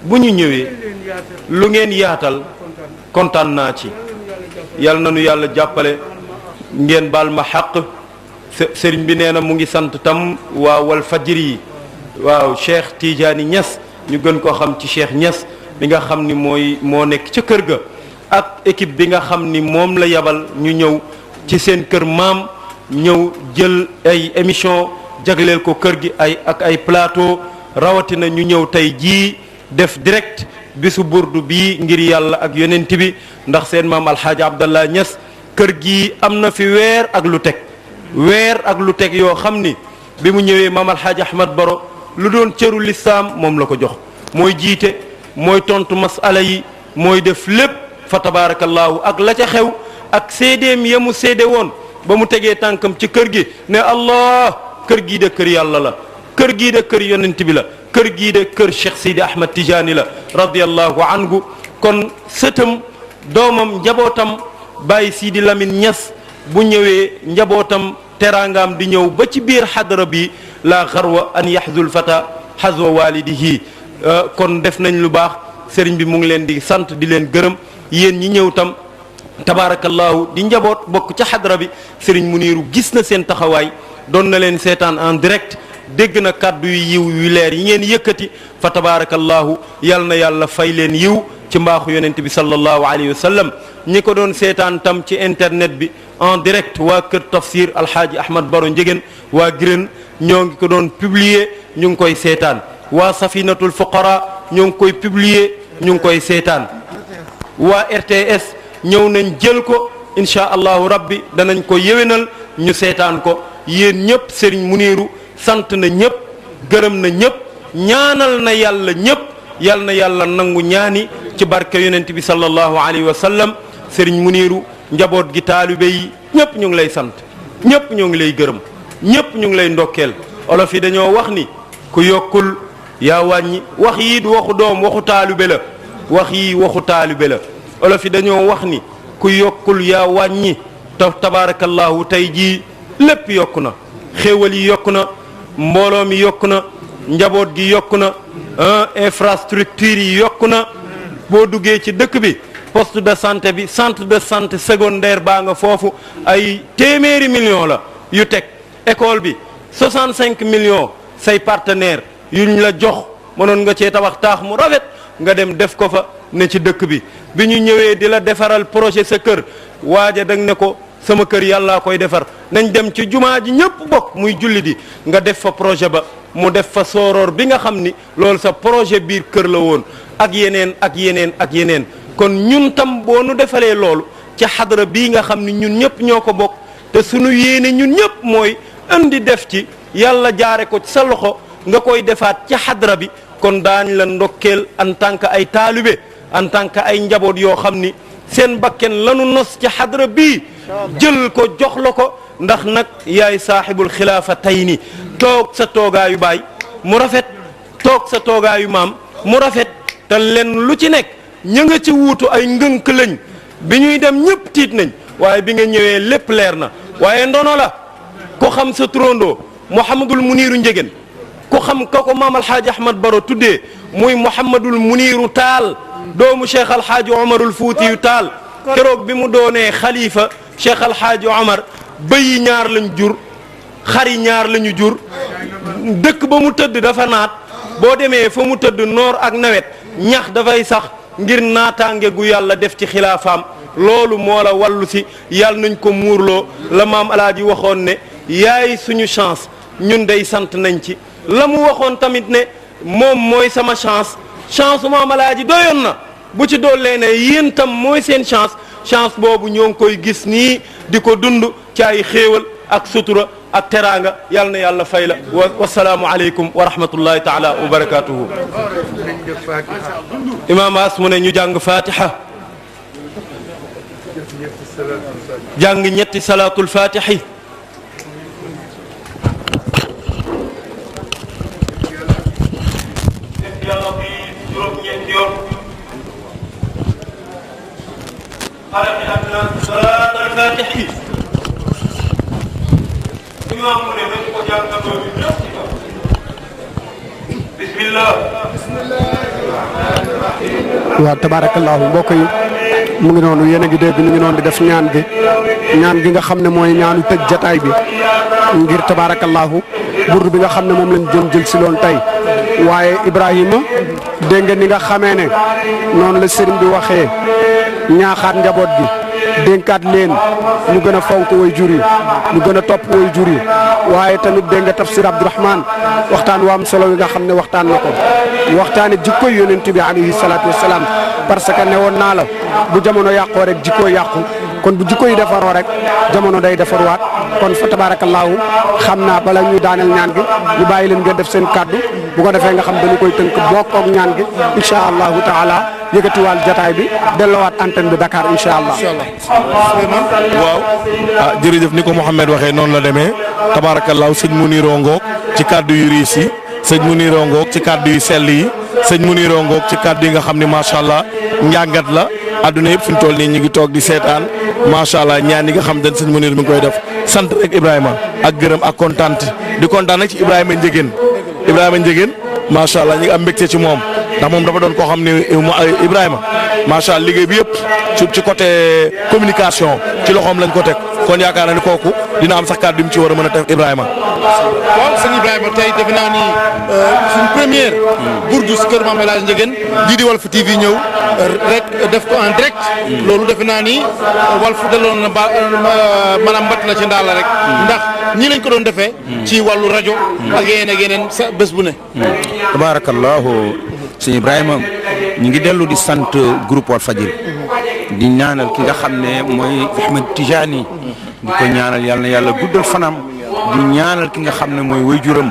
bu ñu ñëwee lu ngeen yaatal kontaan naa ci yal na nu yàlla jàppale ngeen baal ma xaq sëriñ bi nee na mu ngi sant tam waa Walfadjri yi waaw Cheikh Tidiane Niass ñu gën koo xam ci Cheikh Niass bi nga xam ni moo nekk ca kër ga ak équipe bi nga xam ni moom la yabal ñu ñëw ci seen kër maam ñëw jël ay émission jagleel ko kër gi ak ay plateau rawatina ñu ñëw tey jii def direct bisu burdu bii ngir yàlla ak yonent bi ndax seen maam alxaaji Abdallah Niass kër gi am na fi weer ak lu teg yoo xam ni bi mu ñëwee maam alxaaji Ahmad Baro lu doon cëru lislaam moom la ko jox mooy jiite mooy tontu masala yi mooy def lépp fa tabaarakallaahu ak la ca xew ak séedéem ya mu séede woon ba mu tegee tànkam ci kër gi ne allah kër gii de kër yàlla la kër gii de kër yonent bi la kër gii de kër Cheikh Sidi Ahmad Tijaani la radiyallahu anhu kon sëtam doomam njabootam bàyyi Sidi Lamine Niass bu ñëwee njabootam teraangaam di ñëw ba ci biir xadara bi la xarwa an yaxzul fata xazwa walidihi kon def nañ lu baax sëriñ bi mu ngi leen di sant di leen gërëm yéen ñi ñëw tam tabarakallahu di njaboot bokk ca xadara bi sëriñ Muniiru gis na seen taxawaay doon na leen seetaan en direct dégg na kàddu yu yiw yu leer yi ngeen yëkkati fa tabarakallahu yal na yàlla fay leen yiw ci mbaaxu yonent bi sallallahu alayhi wa sallam ñi ko doon seetaan tam ci internet bi en direct waa kër tafsir alhaaji Ahmad Baro Njegen waa Gireen ñoo ngi ko doon publier ñu ngi koy seetaan waa safinatul fuqara ñoo ngi koy publier ñu ngi koy seetaan waa RTS ñëw nañ jël ko insha allahu rabbi danañ ko yéwénal ñu seetaan ko yéen ñëpp Serigne Muniiru sant na ñëpp gërëm na ñëpp ñaanal na yàlla ñëpp yal na yàlla nangu ñaani ci barke yonent bi sallallahu alayhi wa sallam Serigne Muniiru njaboot gi taalibe yi ñëpp ñu ngi lay sant ñëpp ñu ngi lay gërëm ñëpp ñu ngi lay ndokkeel olof yi dañoo wax ni ku yokkul yaa wàññi wax yii du waxu doom waxu taalibe la wax yii waxu taalibe la olof yi dañoo wax ni ku yokkul yaa wàññi te tabaarakallahu tey jii lépp yokku na xéewal yi yokku na mbooloo mi yokku na njaboot gi yokku na infrastructure yi yokku na boo duggee ci dëkk bi poste de santé bi centre de santé secondaire baa nga foofu ay téeméeri millions la yu teg école bi 65 millions say partenaire yuñ la jox mënoon nga cee tabax taax mu rafet nga dem def ko fa ne ci dëkk bi bi ñu ñëwee di la defaral projet sa kër waaja dang ne ko sama kër yàllaa koy defar nañ dem ci jumaa ji ñëpp bokk muy julli di nga def fa projet ba mu def fa sooroor bi nga xam ni loolu sa projet biir kër la woon ak yeneen ak yeneen ak yeneen kon ñun tam boo nu defalee loolu ci xadara bii nga xam ni ñun ñëpp ñoo ko bokk te sunu yéene ñun ñëpp mooy indi def ci yàlla jaare ko ci sa loxo nga koy defaat ci xadara bi kon daañ la ndokkeel en tant que ay taalibe en tant que ay njaboot yoo xam ni seen bakken lanu nos ci xadara bii jël ko jox la ko ndax nag yaay saaxibul xilaafa tey ni toog sa toogaayu baay mu rafet toog sa toogaayu maam mu rafet te lenn lu ci nekk ña nga ci wuutu ay ngënk lañ bi ñuy dem ñëpp tiit nañ waaye bi nga ñëwee lépp leer na waaye ndono la ku xam sa turandoo Mouhamadul Muniiru Njegen ku xam ka ko maam alxaaji Ahmad Baro tuddee muy Mouhamadul Muniiru Taal doomu Cheikh alxaaji Omarul Fuutiyu Taal keroog bi mu doonee xalifa Cheikh alxaaji Omar bëyi ñaar lañ jur xari ñaar lañu jur dëkk ba mu tëdd dafa naat boo demee fa mu tëdd noor ak nawet ñax dafay sax ngir naataange gu yàlla def ci xilaafaam loolu moo la wàllu si yàlla nañ ko muurloo la maam alaaji waxoon ne yaay suñu chance ñun day sant nañ ci la mu waxoon tamit ne moom mooy sama chance maam alaaji doyoon na bu ci dollee ne yéen tam mooy seen chance boobu ñoo ngi koy gis nii di ko dund ci ay xéewal ak sutura ak teraanga yal na yàlla fay la wasalaamu aleykum wa rahmatullahi taala wa barakatuhu. imaam As mu ne ñu jàng fatiha jàng ñetti salaatul fatihi waaw tabaarakallaahu mbokk yi mu ngi noonu yéen a ngi dégg ñu ngi noonu di def ñaan gi nga xam ne mooy ñaanu tëj jataay bi ngir tabaarakallaahu burdu bi nga xam ne moom lañ jël si loon tey waaye Ibrahima dégg nga ni nga xamee ne noonu la sëriñ bi waxee ñaaxaat njaboot gi dénkaat leen ñu gën a fonk way jur yi ñu gën a topp way jur yi waaye tamit dégg nga tafsir Abdourahmane waxtaan waa am solo yi nga xam ne waxtaan na ko waxtaane jikkoy yonent bi alayhi salaatu wasalaam parce que ne woon naa la bu jamono yàqoo rek jikko yàqu kon bu jikko yi defaroo rek jamono day defarwaat kon fa tabaarakallaahu xam naa bala ñu daaneel ñaan gi ñu bàyyi leen ngeen def seen kàddu bu ko defee nga xam dañu koy tënk bokkoog ñaan gi incha allahu taala yëkkatiwaal jataay bi delloowaat antenne bi Dakar incha allah. waaw jërëjëf ni ko Mouhamed waxee noonu la demee tabaarakallaahu sëñ Mounirou ngoog ci kàddu yu riis yi sëñ Mounirou ngoog ci kàddu yu sell yi sëñ Mounirou ngoog ci kàddu yi nga xam ne macha allah njàngat la adduna yëpp fi mu toll nii ñu ngi toog di seetaan macha allah ñaan yi nga xam ne sëñ Mounirou mi ngi koy def sant rek Ibrahima ak gërëm ak kontaan di kontaan nag ci Ibrahima Ndiéguène macha allah ñu ngi am mbégte ci moom ndax moom dafa doon koo xam ne Ibrahima macha allah liggéey bi yëpp ci côté communication ci loxoom lañ ko teg kon yaakaar na ni kooku dina am sax kàddu yu mu ci war a mën a def Ibrahima. waaw sëñ Ibrahima tey defe naa ni suñ première burdu si kër Mame El Hadj Ndiéguène lii di Walf TV ñëw rek def ko en direct loolu defe naa ni Walf daloon na maanaam mbatt la ci ndaal la rek ndax ñii lañ ko doon defee ci wàllu rajo ak yeneen sa bés bu ne tabarakallahu sëñ Ibrahima ñu ngi dellu di sant groupe Walfadjri di ñaanal ki nga xam ne mooy Ahmed Tijani di ko ñaanal yàlla na yàlla guddal fanam di ñaanal ki nga xam ne mooy waajuram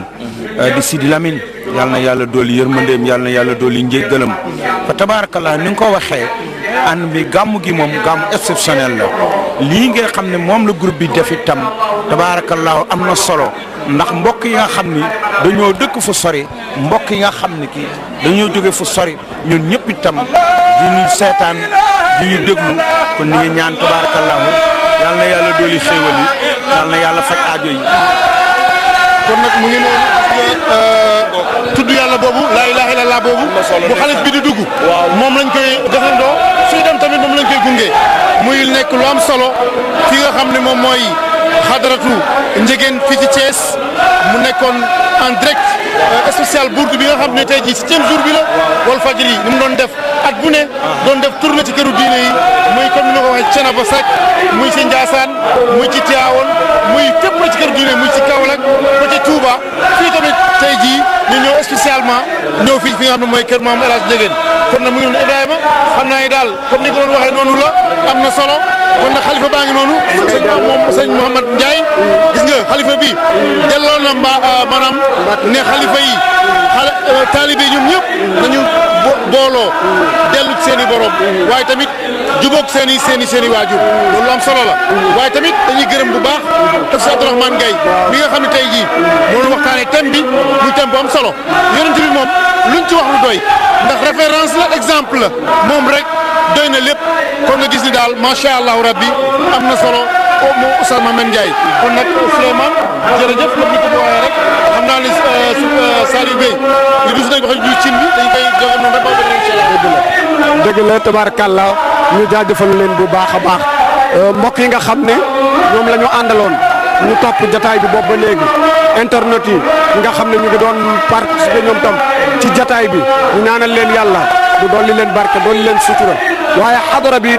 di Sidi Lamine yàlla na yàlla dooli yërmandeem yàlla na yàlla dooli njéggalam fa tabarakallah ni nga ko waxee ànd bi gàmm gi moom gàmm exceptionnel la lii nga xam ne moom la groupe bi def itam tabarakallah am na solo ndax mbokk yi nga xam ni dañoo dëkk fu sori mbokk yi nga xam ne kii dañoo jóge fu sori ñun ñëpp itam di ñu seetaan di ñu déglu kon ni ngi ñaan tabarakallahu yàlla na yàlla dooli xéewal yi yàlla na yàlla faj aajo yi kon nag mu ngi noonu tudd yàlla boobu laa ilaha illallah boobu bu xalif bi di dugg moom lañ koy defandoo suy dem tamit moom lañ koy gunge muy nekk lu am solo fi nga xam ne moom mooy xadaratu Ndiéguène fii ci Thiès mu nekkoon en direct spécial burdu bi nga xam ne tey jii 7e jour bi la Walfadjri ni mu doon def at bu ne doon def tournée ci këru diine yi muy comme ni ma ko waxee Thiénaba Seck muy ci Ndiassane muy ci Tivaouane muy fépp ci këru diine muy ci Kaolack ba ci Touba fii tamit tey jii ñu ñëw spécialement ñëw fii fi nga xam ne mooy kër Mame El Hadj Ndiéguène kon nag mu ngi noonu Ibrahima xam naa ne daal comme ni ko doon waxee noonu la am na solo kon nag xalifa baa ngi noonu sëñ Mouhamad Ndiaye gis nga xalifa bi delloo na maanaam ne xalifa yi taalibe ñoom ñëpp nañu booloo dellu ci seen i borom waaye tamit jubóog seen i waajur loolu am solo la waaye tamit dañuy gërëm bu baax tafsir Abdourahmane Gaye mi nga xam ne tey jii moom waxtaanee thème bi muy thème bu am solo yonent bi moom luñ ci wax lu doy ndax référence la exemple la moom rek doy na lépp kon nga gis ni daal macha allah rabbi am na solo moom Oustaz Mame Ndiaye kon nag Souleymane jërëjëf comme ni ko waxee rek xam naa ne Saliou Bey ñu gis nañ wax ju cin bi dañ koy joxe noonu rek ba bëri incha allah. dëgg la tabarakallah ñu jaajëfal leen bu baax a baax mbokk yi nga xam ne ñoom la ñu àndaloon ñu topp jataay bi boobu ba léegi internet yi nga xam ne ñu ngi doon participer ñoom tam ci jataay bi ñu ñaanal leen yàlla du dolli leen barke dolli leen sutura waaye xadara bi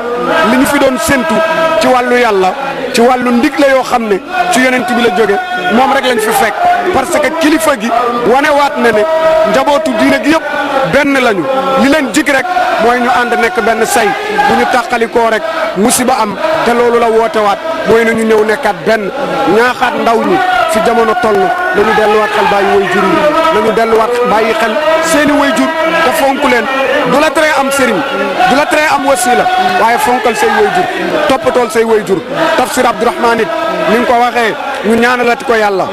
li ñu fi doon séntu ci wàllu yàlla ci wàllu ndig la yoo xam ne ci yonent bi la jóge moom rek lañ fi fekk parce que kilifa gi wanewaat na ne njabootu diine gi yëpp benn lañu li leen jig rek mooy ñu ànd nekk benn say bu ñu tàqalikoo rek musiba am te loolu la wootewaat mooy nañu ñëw nekkaat benn ñaaxaat ndaw ñi fi jamono toll nañu delluwaat xel bàyyi way jur yi nañu delluwaat bàyyi xel seeni way jur te fonk leen du la tere am sëriñ du la tere am wasila waaye fonkal say way jur toppatool say way jur tafsir Abdourahmane it ni nga ko waxee ñu ñaanalati ko yàlla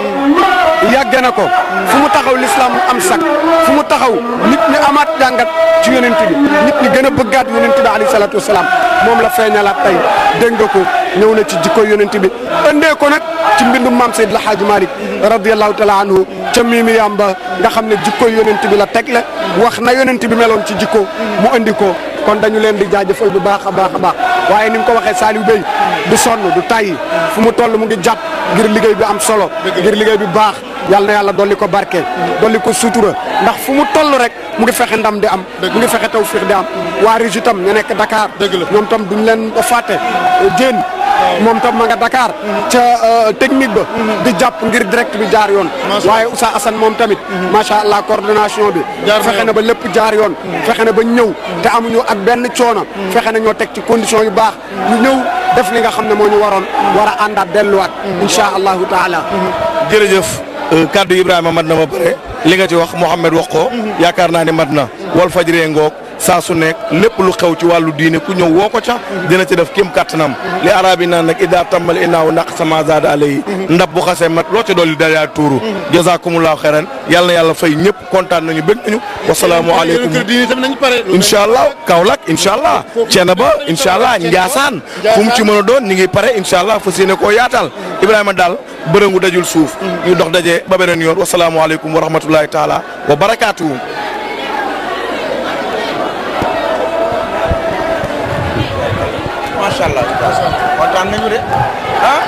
yàgge na ko fu mu taxaw l'islam am sak fu mu taxaw nit ñi amaat jàngat ci yonent bi nit ñi gën a bëggaat yonent bi alayhi salaatu wasalaam moom la feeñalaat tey dégg nga ko ñëw na ci jikko yonent bi ëndee ko nag ci mbindum maam Seydil Hadji Malick radiyallahu taala anhu ca miimi yamba nga xam ne jikko yonent bi la tegle wax na yonent bi meloon ci jikko mu andi ko kon dañu leen di jaajëfal bu baax a baax a baax waaye ni nga ko waxee Saliou Bey du sonn du tàyyi fu mu toll mu ngi jàpp ngir liggéey bi am solo ngir liggéey bi baax yàlla na yàlla dolli ko barke dolli ko sutura ndax fu mu toll rek mu ngi fexe ndam di am mu ngi fexe tawfiix di am waa Régie tam ñu nekk Dakar ñoom tam duñ leen fàtte jéen moom tam ma nga Dakar ca technique ba di jàpp ngir direct bi jaar yoon waaye Oussa Assane moom tamit macha allah coordination bi fexe na ba lépp jaar yoon fexe na ba ñëw te amuñu ak benn coono fexe na ñoo teg ci condition yu baax ñu ñëw def li nga xam ne moo ñu waroon war a àndaat delluwaat insha allahu taala jërëjëf kaddu Ibrahima mat na ba pare li nga ci wax Mouhamed wax ko yaakaar naa ne mat na Walfadjri ngoog saa su nekk lépp lu xew ci wàllu diine ku ñëw woo ko ca dina ci def kéem kattanam li arabi naan nag ida tambal inaaw naq sama zaada alayhi ndab bu xasee mat loo ci dolli daya tuuru jazakumullahu xeyran yàlla na yàlla fay ñëpp kontaan nañu bëgg nañu wasalaamu aleykum incha allah Kaolack incha allah Thiénaba incha allah Ndiassane fu mu ci mën a doon ñi ngi pare incha allah fas yéene koo yaatal Ibrahima daal bërëngu dajul suuf ñu dox daje ba beneen yoon wasalaamu aleykum wa rahmatullahi taala wa barakaatuhu. Macha Allah kontaan nañu de ah